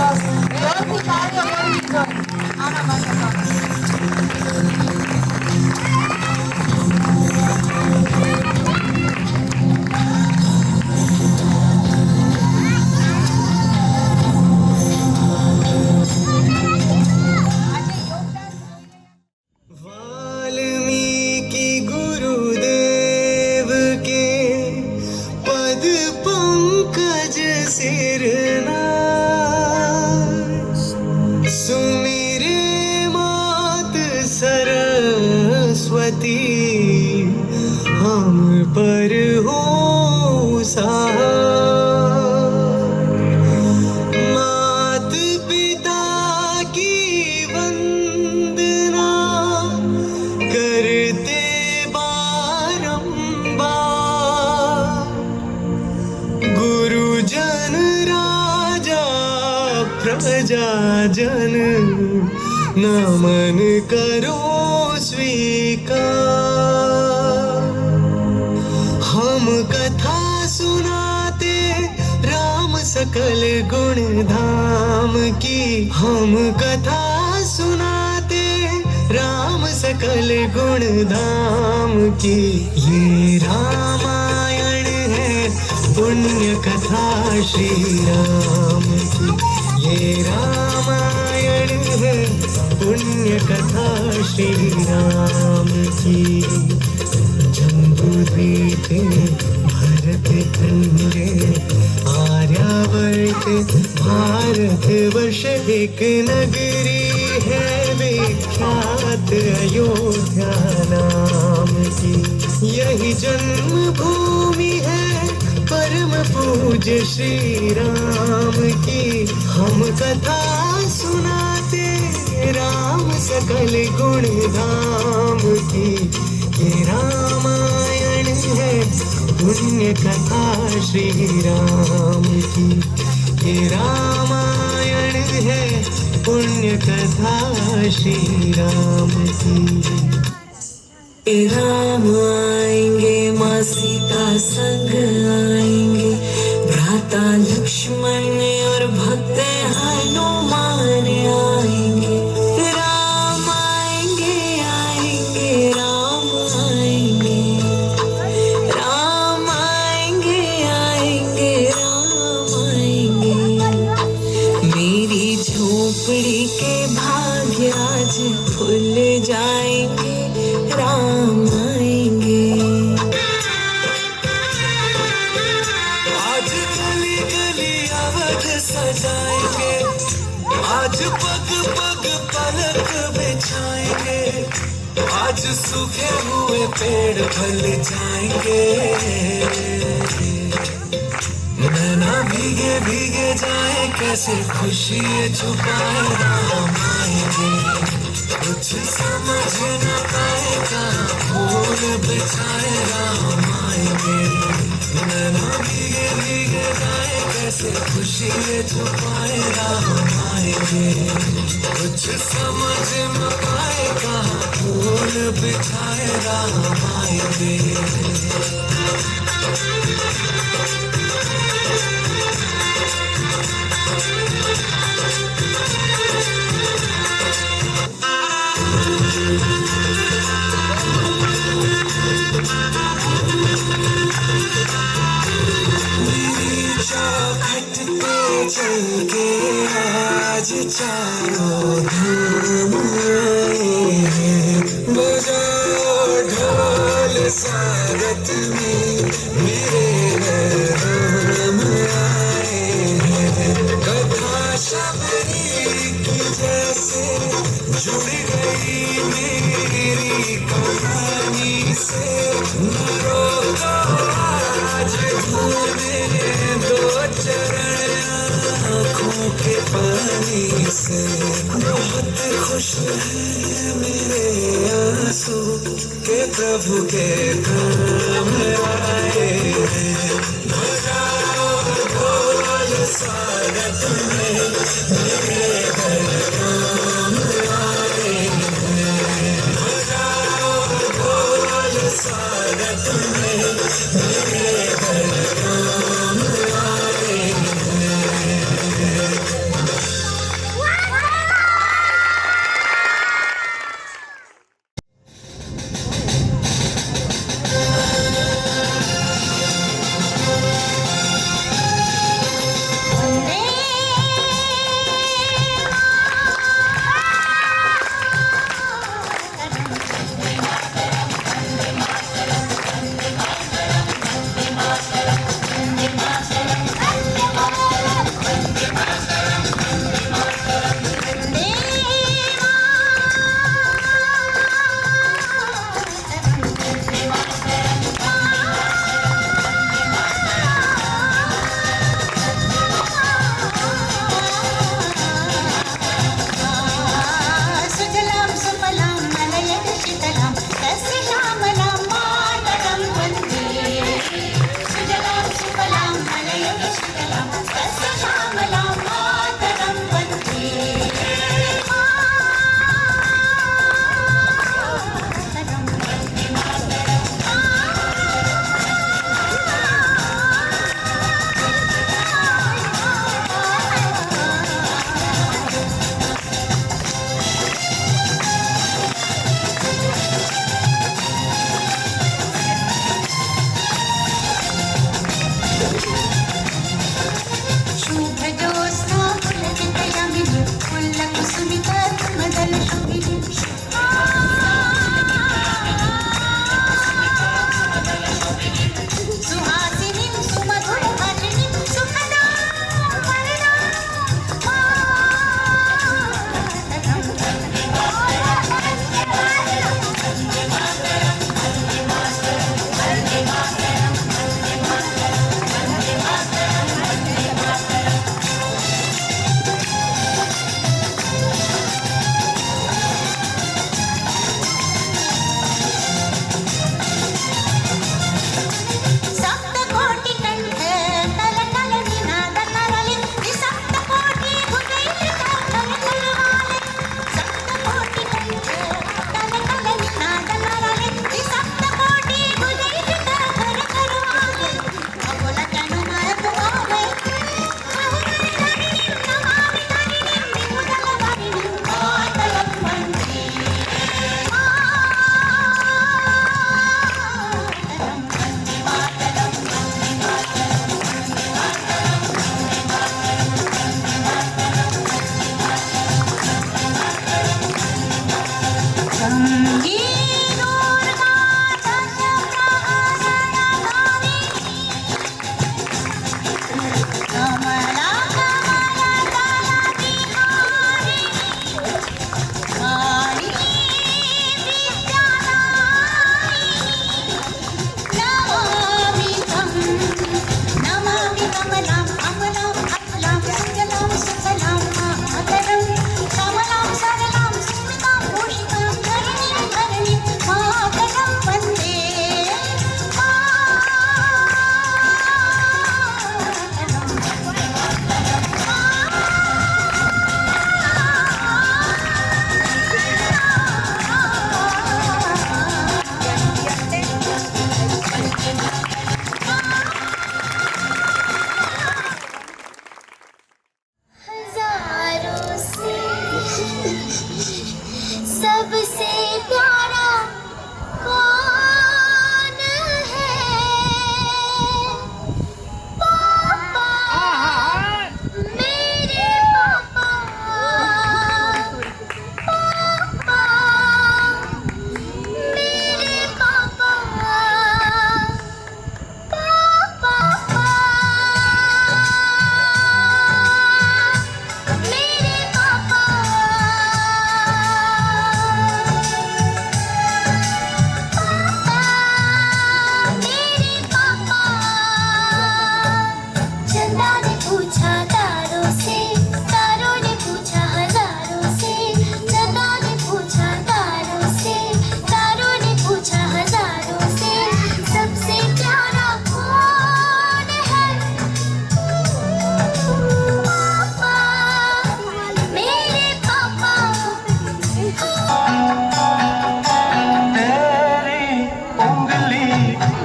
સરસ જોરથી તાળીઓ બોલવી જોઈએ આના માટે वाल्मीकि गुरुदेव के पद पंकज सिरनाथ सुमिरे मात सरस्वती हम पर हो मात पिता की वंदना करते बारंबार गुरुजन राजा प्रजाजन नमन करो स्वीकार हम कथा सुनाते राम सकल गुण धाम की हम कथा सुनाते राम सकल गुण धाम की ये रामायण है पुण्य कथा श्री राम की ये रामायण है पुण्य कथा श्री राम की जम्बूद्वीपे भरत खंडे आर्यावर्त भारत वर्ष एक नगरी है विख्यात अयोध्या नाम की यही जन्म भूमि है परम पूज्य श्री राम की हम कथा सुनाते राम सकल गुण धाम की ये रामायण है पुण्य कथा श्री राम की ये रामायण है पुण्य कथा श्री राम की राम आएंगे माँ सीता संग आएंगे भ्राता लक्ष्मण और भक्त हनुमान आएंगे राम आएंगे आएंगे राम आएंगे राम आएंगे आएंगे राम आएंगे मेरी झोपड़ी के भाग्य आज खुल जाएंगे राम आएंगे आज गली गली अवध सजाएंगे आज पग पग पलक बिछाएंगे आज सूखे हुए पेड़ फल जाएंगे नैना भीगे भीगे जाए कैसे खुशी छुपाए राम आएंगे कुछ समझ न पाएगा फूल बिछाए राम आएंगे नैना भीगे भीगे जाए कैसे खुशी छुपाए राम आएंगे कुछ समझ न पाएगा फूल बिछाए राम आएंगे चौखट पे चल के आज चारों धाम आए हैं बजाओ ढोल स्वागत में मेरे राम आए हैं कथा शबरी की जैसे जुड़ गई मेरी कहानी से रोको आज मेरे दो चरण आँखों के पानी से बहुत खुश है मेरे आंसू के प्रभु के धाम आए हैं बजाओ ढोल स्वागत में मेरे घर राम आए हैं बजाओ ढोल स्वागत में मेरे घर राम आए हैं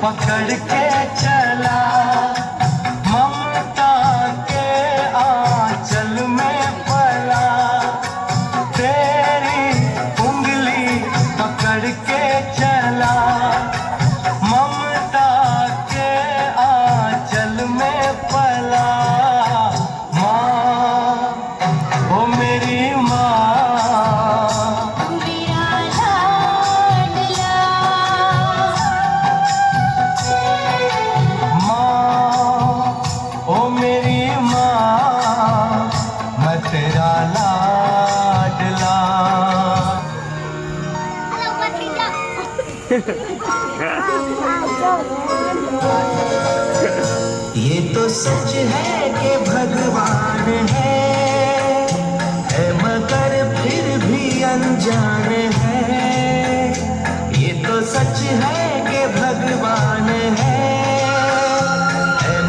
पकड़ के चला, ममता के आंचल में पला, तेरी उंगली पकड़ के चला, ममता के आंचल में पला। माँ, ओ मेरी माँ, मेरा लाडला, ओ मेरी माँ, मैं तेरा लाडला। ये तो सच है कि भगवान है मगर फिर भी अनजान है। ये तो सच है कि भगवान है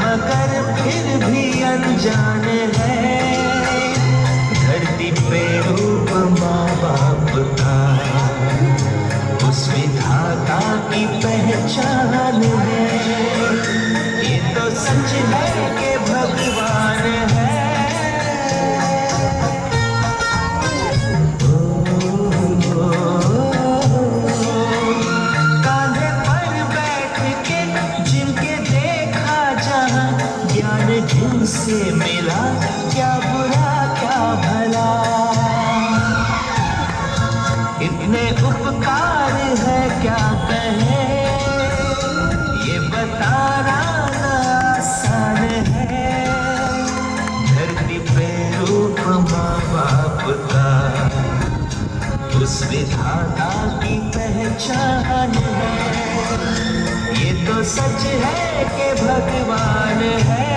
मगर फिर भी अनजान है। धरती पे रूप माँ बाप का उस विधाता की पहचान है। ये तो सच है कि भगवान है। कांधे पर बैठ के जिनके देखा जहाँ ज्ञान जिनसे मिला, क्या बुरा क्या भला। इतने उपकार है क्या कहे, ये बताना आसान है। धरती पे रूप माँ बाप का उस विधाता की पहचान है। ये तो सच है कि भगवान है।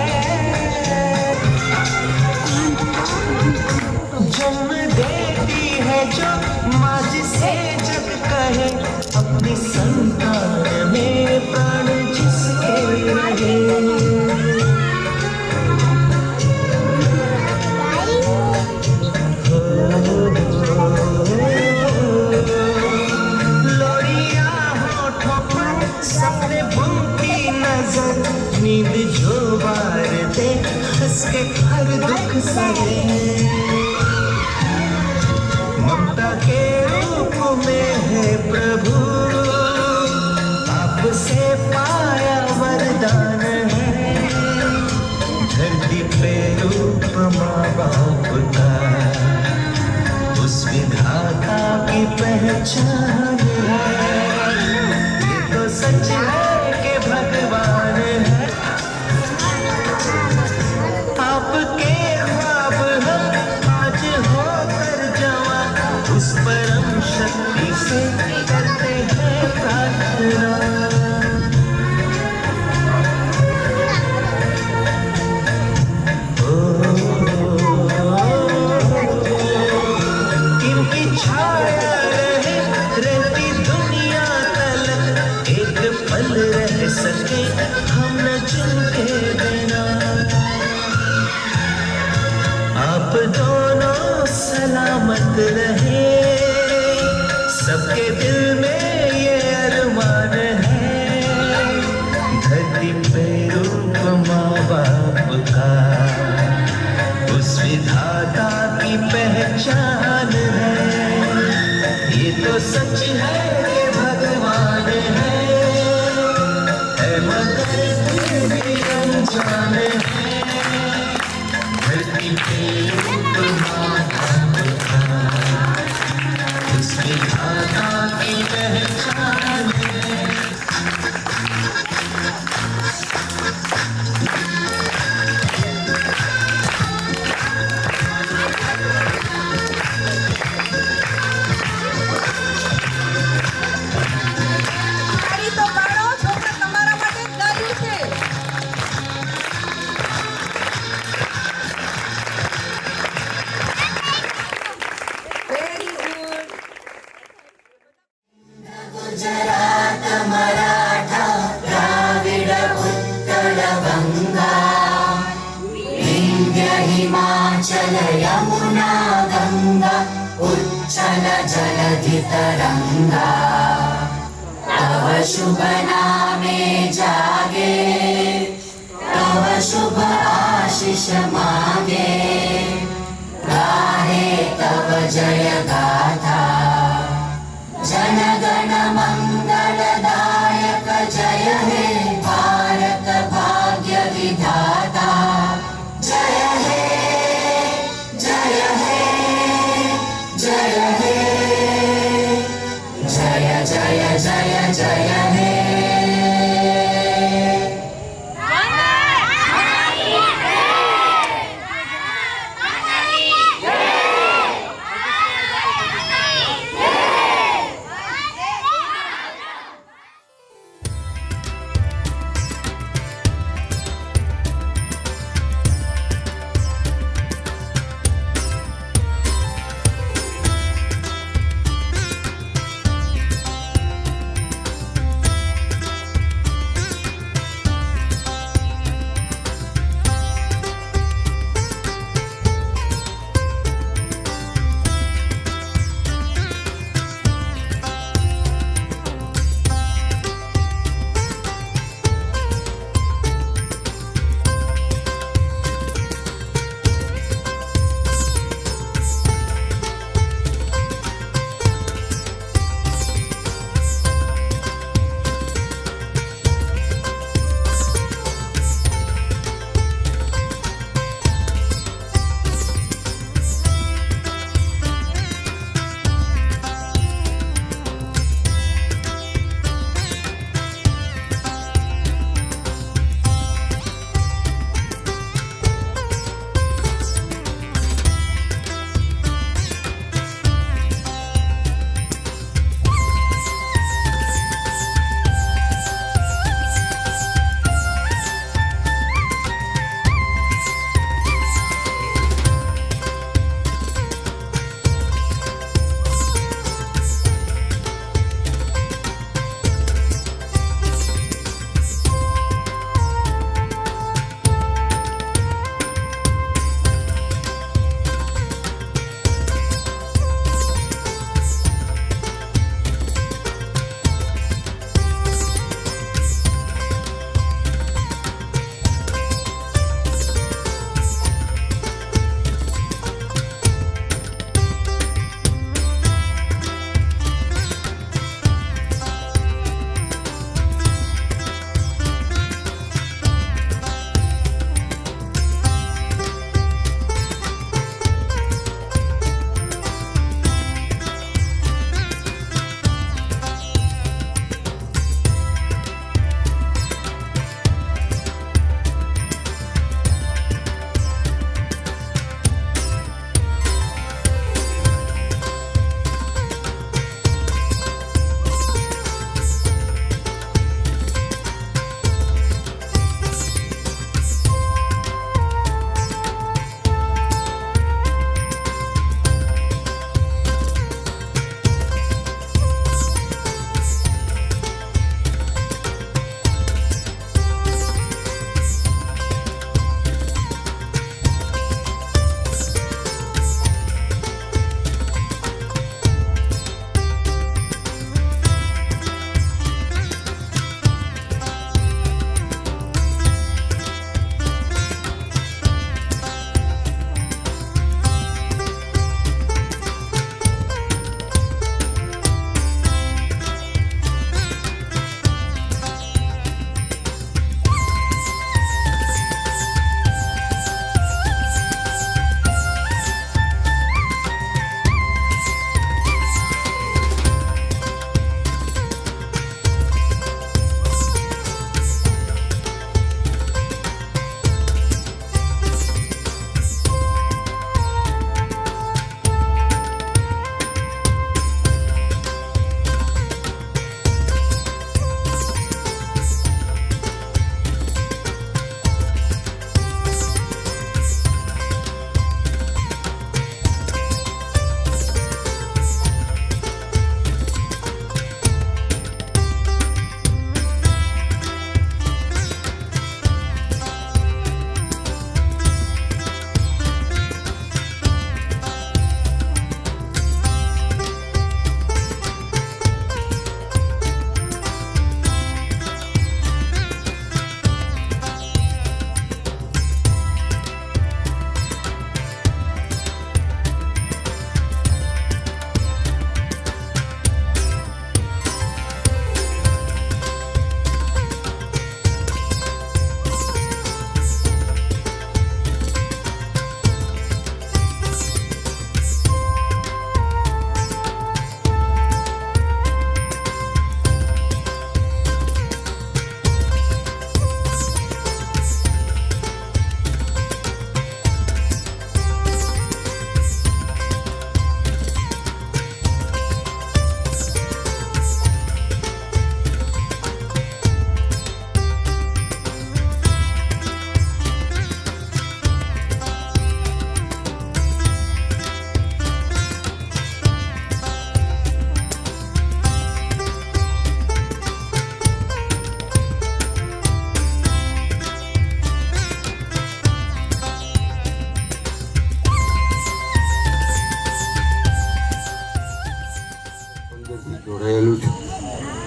जन्म देती है जो माँ जिसे जग कहे, अपनी संतान में प्राण जिसके रहे। लोरिया होठों पर सपने बुनती नजर, नींद जो बार दे हंस के हर दुख सहे। ममता के रूप में है प्रभु, आपसे पाया वरदान है। धरती पे रूप माँ बाप का उस विधाता की पहचान है। ये तो सच है कि भगवान है। आपके ख्वाब हम आज होकर जवां, उस परम शक्ति से करते हैं प्रार्थना। इनकी छाया रहे रहती दुनिया तलक, एक पल रह सके हम न जिनके बिना। आप दोनों सलामत रहे, सबके दिल में ये अरमान है। धरती पे रूप माँ बाप का उस विधाता की पहचान है। ये तो सच है कि भगवान है मगर फिर भी अनजान है। धरती पे रूप माँ बाप का उस विधाता की पहचान है। गुजरात मराठा द्राविड उत्कल गंगा, विंध्य हिमाचल यमुना गंगा, उच्चल जलधि तरंगा। तव शुभ नामे जागे तव शुभ आशीष मागे गाहे तव जय गाथा जन गण मंगलदायक जय हे भारत भाग्य विधाता जय हे जय हे जय हे जय जय जय जय हे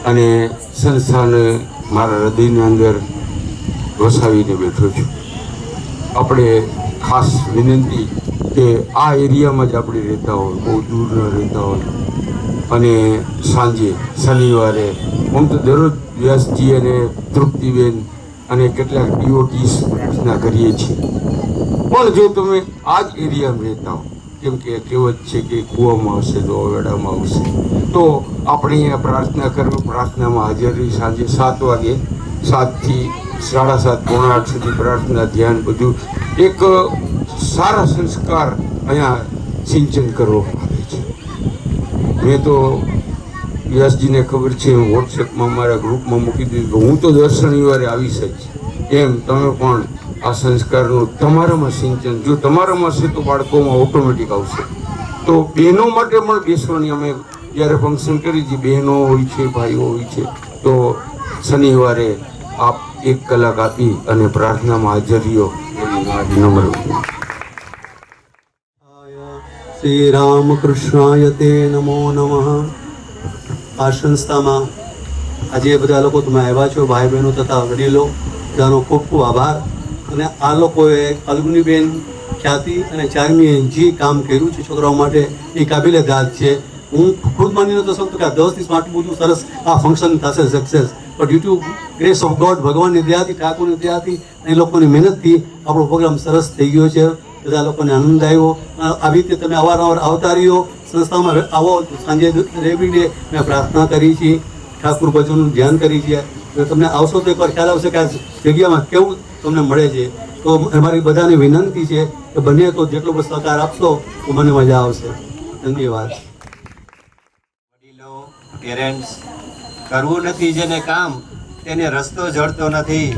અને સંસ્થાને મારા હૃદયની અંદર વસાવીને બેઠો છું. આપણે ખાસ વિનંતી કે આ એરિયામાં જ આપણે રહેતા હોય, બહુ દૂર ન રહેતા હોય, અને સાંજે શનિવારે હું તો દરરોજ વ્યાસજી અને તૃપ્તિબેન અને કેટલાક ડીઓટીસ પ્રાર્થના કરીએ છીએ. પણ જો તમે આ જ એરિયામાં રહેતા હો, કેમ કે કહેવત છે કે કૂવામાં આવશે તો અવેડામાં આવશે, તો આપણે અહીંયા પ્રાર્થના કરો. પ્રાર્થનામાં હાજર રહી સાંજે 7 વાગે, 7 થી 7:30, પોણા 8 સુધી પ્રાર્થના, ધ્યાન, બધું એક સારા સંસ્કાર અહીંયા સિંચન કરવામાં આવે છે. મેં તો વ્યાસજીને ખબર છે, હું વોટ્સએપમાં મારા ગ્રુપમાં મૂકી દીધું કે હું તો દર શનિવારે આવીશ જ. એમ તમે પણ આ સંસ્કારનું તમારામાં સિંચન જો તમારામાં હશે તો બાળકોમાં ઓટોમેટિક આવશે. તો બહેનો માટે પણ બેસવાની અમે જ્યારે ફંક્શન કરી હતી, બહેનો હોય છે, ભાઈઓ હોય છે, તો શનિવારે આપ 1 કલાક આપી અને પ્રાર્થનામાં હાજર રહ્યો એવી મારી નમ્ર વિનંતી. શ્રી રામકૃષ્ણાય તે નમો નમઃ. આ સંસ્થામાં આજે બધા લોકો તમે આવ્યા છો, ભાઈ બહેનો તથા વડીલો, બધાનો ખૂબ ખૂબ આભાર. અને આ લોકોએ ફલ્ગુનીબેન, ખ્યાતિ અને ચાર્મીએ જે કામ કર્યું છે છોકરાઓ માટે એ કાબિલે દાદ છે. હું ખુદ માની નતો શકતો કે આ 10 દિવસમાં આટલું બધું સરસ આ ફંક્શન થશે સક્સેસ, પણ due to grace of God, ભગવાનની દયાથી, ઠાકોરની દયાથી, એ લોકોની મહેનતથી આપણો પ્રોગ્રામ સરસ થઈ ગયો છે. બધા લોકોને આનંદ આવ્યો. આવી રીતે તમે અવારનવાર આવતા રહ્યો, સંસ્થામાં આવો. સાંજે એવરી ડે મેં પ્રાર્થના કરી છે, ઠાકુર ભજનનું ધ્યાન કરી છે. તમને આવશો તો એકવાર ખ્યાલ આવશે કે આ જગ્યામાં કેવું તમને મળે છે. તો અમારી બધાને વિનંતી છે કે બને તો જેટલો બધો સહકાર આપશો તો મને મજા આવશે. ધન્યવાદ. વડીલો, પેરેન્ટ્સ, કરવું નથી જેને કામ તેને રસ્તો જડતો નથી.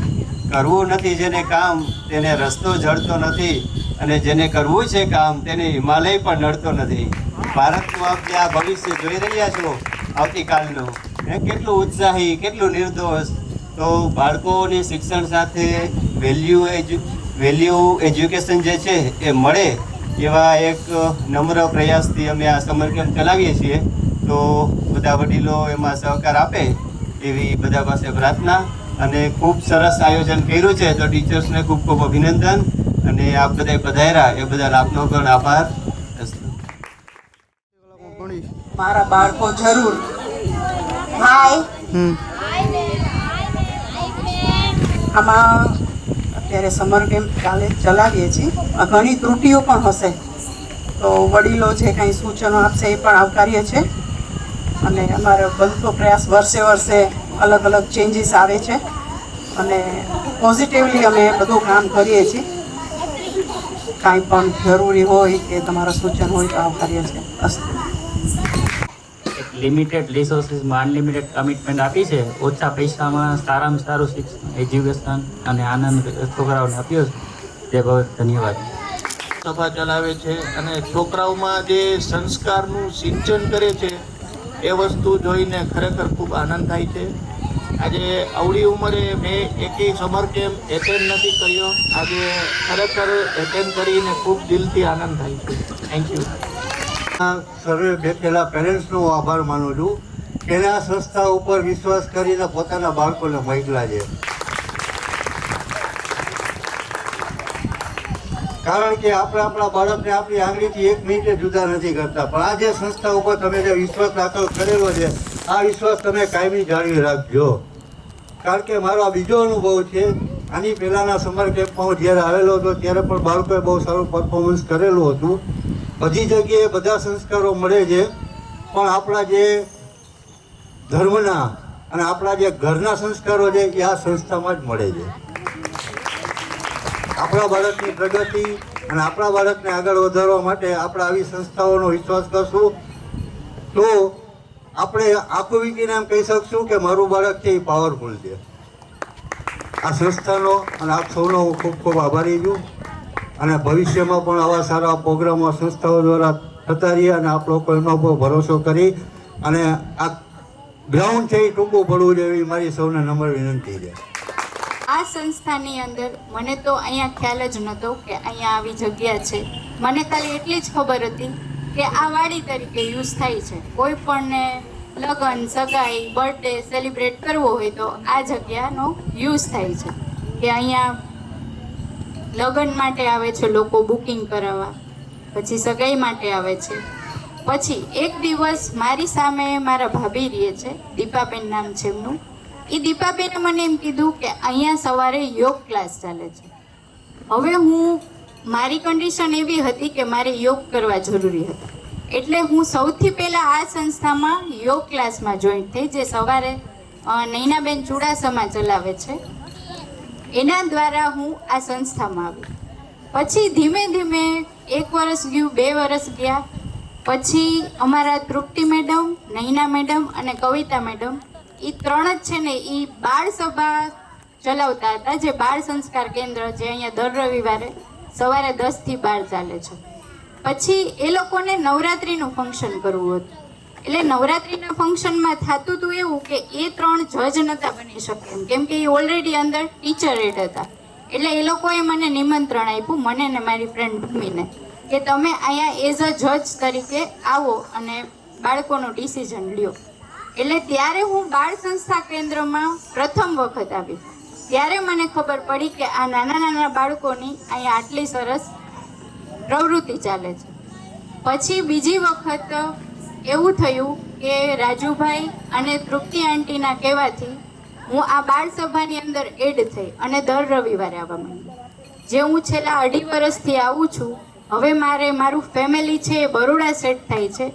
કરવું નથી જેને કામ તેને રસ્તો જડતો નથી. અને જેને કરવું છે કામ તેને હિમાલય પણ નડતો નથી. ભારતનું આપ જે આ ભવિષ્ય જોઈ રહ્યા છો આવતીકાલનું, કેટલું ઉત્સાહી, કેટલું નિર્દોષ. તો બાળકોને શિક્ષણ સાથે વેલ્યુ એજ્યુકેશન જે છે એ મળે એવા એક નમ્ર પ્રયાસથી અમે આ સમર કેમ્પ ચલાવીએ છીએ. તો બધા વડીલો એમાં સહકાર આપે એવી બધા પાસે પ્રાર્થના. અને ખૂબ સરસ આયોજન કર્યું છે, તો ટીચર્સને ખૂબ ખૂબ અભિનંદન. અને આપ બધા પધાર્યા એ બદલ આપનો પણ આભાર. મારા બાળકો જરૂર હાય. આમાં અત્યારે સમર કેમ્પ કાલે ચલાવીએ છીએ. ઘણી ત્રુટિઓ પણ હશે, તો વડીલો જે કંઈ સૂચનો આપશે એ પણ આવકાર્ય છે. અને અમારો બનતો પ્રયાસ વર્ષે અલગ અલગ ચેન્જીસ આવે છે અને પોઝિટિવલી અમે બધું કામ કરીએ છીએ. કાંઈ પણ જરૂરી હોય કે તમારા સૂચન હોય તો આવકાર્ય છે. લિમિટેડ રિસોર્સિસમાં અનલિમિટેડ કમિટમેન્ટ આપી છે. ઓછા પૈસામાં સારામાં સારું શિક્ષણ, એજ્યુકેશન અને આનંદ છોકરાઓને આપ્યો છે. તે બહુ ધન્યવાદ. સભા ચલાવે છે અને છોકરાઓમાં જે સંસ્કારનું સિંચન કરે છે એ વસ્તુ જોઈને ખરેખર ખૂબ આનંદ થાય છે. આજે અવળી ઉંમરે મેં એકેય સમર કેમ્પ એટેન્ડ નથી કર્યો. આજે ખરેખર એટેન્ડ કરીને ખૂબ દિલથી આનંદ થાય છે. Thank you. સર્વે બેઠેલા પેરેન્ટ્સનો આભાર માનું છું કે આ સંસ્થા ઉપર વિશ્વાસ કરીને પોતાના બાળકોને મોકલ્યા છે. કારણ કે આપણે આપણા બાળકને આપણી આંગળીથી 1 મિનિટે જુદા નથી કરતા, પણ આ જે સંસ્થા ઉપર તમે જે વિશ્વાસ દાખલ કરેલો છે આ વિશ્વાસ તમે કાયમી જાળવી રાખજો. કારણ કે મારો આ બીજો અનુભવ છે. આની પહેલાંના સમર કેમ્પમાં હું જ્યારે આવેલો હતો ત્યારે પણ બાળકોએ બહુ સારું પરફોર્મન્સ કરેલું હતું. બધી જગ્યાએ બધા સંસ્કારો મળે છે, પણ આપણા જે ધર્મના અને આપણા જે ઘરના સંસ્કારો છે એ આ સંસ્થામાં જ મળે છે. આપણા બાળકની પ્રગતિ અને આપણા બાળકને આગળ વધારવા માટે આપણે આવી સંસ્થાઓનો વિશ્વાસ કરશું તો આપણે આંખો વીંટીને એમ કહી શકશું કે મારું બાળક છે એ પાવરફુલ છે. આ સંસ્થાનો અને આપ સૌનો હું ખૂબ ખૂબ આભારી છું. અને ભવિષ્યમાં પણ આવા સારા પ્રોગ્રામો સંસ્થાઓ દ્વારા થતા રહીએ અને આપ લોકો એનો પર ભરોસો કરી અને આ ગ્રાઉન્ડ છે એ ટૂંકું પડવું જોઈએ એવી મારી સૌને નમ્ર વિનંતી છે. આ સંસ્થાની અંદર મને તો અહીંયા ખ્યાલ જ નહોતો કે અહીંયા આવી જગ્યા છે. મને ખાલી એટલી જ ખબર હતી કે આ વાડી તરીકે યુઝ થાય છે. કોઈ પણને લગ્ન સગાઈ બર્થડે સેલિબ્રેટ કરવો હોય તો આ જગ્યાનો યુઝ થાય છે કે અહીંયા લગ્ન માટે આવે છે લોકો બુકિંગ કરાવવા, પછી સગાઈ માટે આવે છે. પછી એક દિવસ મારી સામે મારા ભાભી રહે છે, દીપાબેન નામ છે એમનું. એ દીપાબેને મને એમ કીધું કે અહીંયા સવારે યોગ ક્લાસ ચાલે છે. હવે મારી કન્ડિશન એવી હતી કે મારે યોગ કરવા જરૂરી હતા, એટલે હું સૌથી પહેલાં આ સંસ્થામાં યોગ ક્લાસમાં જોઈન્ટ થઈ, જે સવારે નૈનાબેન ચુડાસમા ચલાવે છે. એના દ્વારા હું આ સંસ્થામાં આવી. પછી ધીમે ધીમે 1 વર્ષ ગયું, 2 વર્ષ ગયા. પછી અમારા તૃપ્તિ મેડમ, નૈના મેડમ અને કવિતા મેડમ એ 3 જ છે ને એ બાળ સભા ચલાવતા હતા, જે બાળ સંસ્કાર કેન્દ્ર જે અહીંયા દર રવિવારે સવારે 10 થી 12 ચાલે છે. પછી એ લોકોને નવરાત્રિનું ફંક્શન કરવું હતું, એટલે નવરાત્રિના ફંક્શનમાં થતું હતું એવું કે એ 3 જજ નહોતા બની શકે એમ, કેમ કે એ ઓલરેડી અંદર ટીચર રેડ હતા. એટલે એ લોકોએ મને નિમંત્રણ આપ્યું, મને ને મારી ફ્રેન્ડ ભૂમિને, કે તમે અહીંયા એઝ અ જજ તરીકે આવો અને બાળકોનો ડિસિઝન લ્યો. એટલે ત્યારે હું બાળ સંસ્થા કેન્દ્રમાં પ્રથમ વખત આવી. ત્યારે મને ખબર પડી કે આ નાના નાના બાળકોની અહીંયા આટલી સરસ પ્રવૃત્તિ ચાલે છે. પછી બીજી વખત એવું થયું કે રાજુભાઈ અને તૃપ્તિ આંટીના કહેવાથી હું આ બાળ સભાની અંદર એડ થઈ અને દર રવિવારે આવવા માંડી. જે હું છેલ્લા 2.5 વર્ષથી આવું છું. હવે મારું ફેમિલી છે એ બરોડા સેટ થાય છે,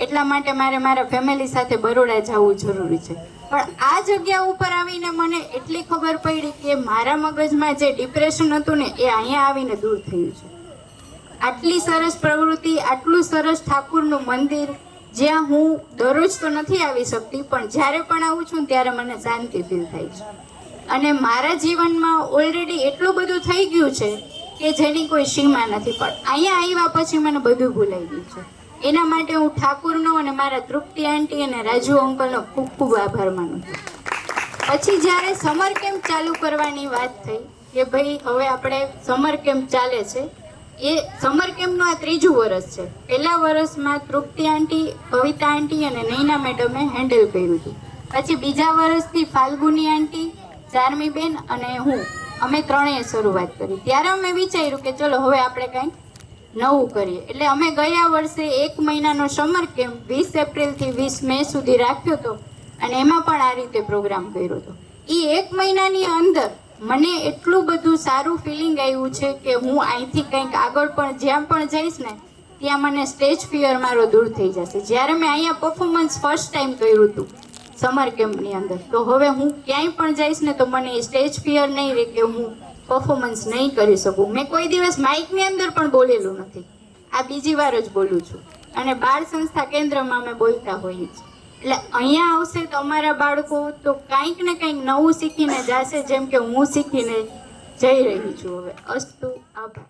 એટલા માટે મારા ફેમિલી સાથે બરોડા જવું જરૂરી છે. પણ આ જગ્યા ઉપર આવીને મને એટલી ખબર પડી કે મારા મગજમાં જે ડિપ્રેશન હતું ને એ અહીંયા આવીને દૂર થયું છે. આટલી સરસ પ્રવૃત્તિ, આટલું સરસ ઠાકુરનું મંદિર, જ્યાં હું દરરોજ તો નથી આવી શકતી, પણ જ્યારે પણ આવું છું ત્યારે મને શાંતિ ફીલ થાય છે. અને મારા જીવનમાં ઓલરેડી એટલું બધું થઈ ગયું છે કે જેની કોઈ સીમા નથી, પણ અહીંયા આવ્યા પછી મને બધું ભૂલાઈ ગયું છે. એના માટે હું ઠાકુરનો અને મારા તૃપ્તિ આંટી અને રાજુ અંકલનો ખૂબ ખૂબ આભાર માનું છું. પછી જ્યારે સમર કેમ્પ ચાલુ કરવાની વાત થઈ કે ભાઈ હવે આપણે સમર કેમ્પ ચાલે છે, એ સમર કેમ્પનું આ 3જું વર્ષ છે. પહેલા વર્ષમાં તૃપ્તિ આંટી, કવિતા આંટી અને નૈના મેડમે હેન્ડલ કર્યું હતું. પછી બીજા વર્ષથી ફાલ્ગુની આંટી, ચાર્મીબેન અને હું, અમે 3એ શરૂઆત કરી. ત્યારે અમે વિચાર્યું કે ચલો હવે આપણે કંઈક નવું કરીએ. એટલે અમે ગયા વર્ષે 1 મહિનાનો સમર કેમ્પ 20 એપ્રિલથી 20 મે સુધી રાખ્યો હતો અને એમાં પણ આ રીતે પ્રોગ્રામ કર્યો હતો. એ 1 મહિનાની અંદર મને એટલું બધું સારું ફિલિંગ આવ્યું છે કે હું અહીંથી કંઈક આગળ પણ જ્યાં પણ જઈશ ને ત્યાં મને સ્ટેજ ફિયર મારો દૂર થઈ જશે. જ્યારે મેં અહીંયા પરફોર્મન્સ ફર્સ્ટ ટાઈમ કર્યું હતું સમર કેમ્પની અંદર, તો હવે હું ક્યાંય પણ જઈશ ને તો મને સ્ટેજ ફિયર નહીં રહે કે હું પરફોર્મન્સ નહીં કરી શકું. મેં કોઈ દિવસ માઇકની અંદર પણ બોલેલું નથી, આ બીજી વાર જ બોલું છું. અને બાળ સંસ્થા કેન્દ્રમાં અમે બોલતા હોઈએ છીએ. એટલે અહીંયા આવશે તો અમારા બાળકો તો કંઈક ને કંઈક નવું શીખીને જશે, જેમ કે હું શીખીને જઈ રહી છું હવે. અસ્તુ, આભાર.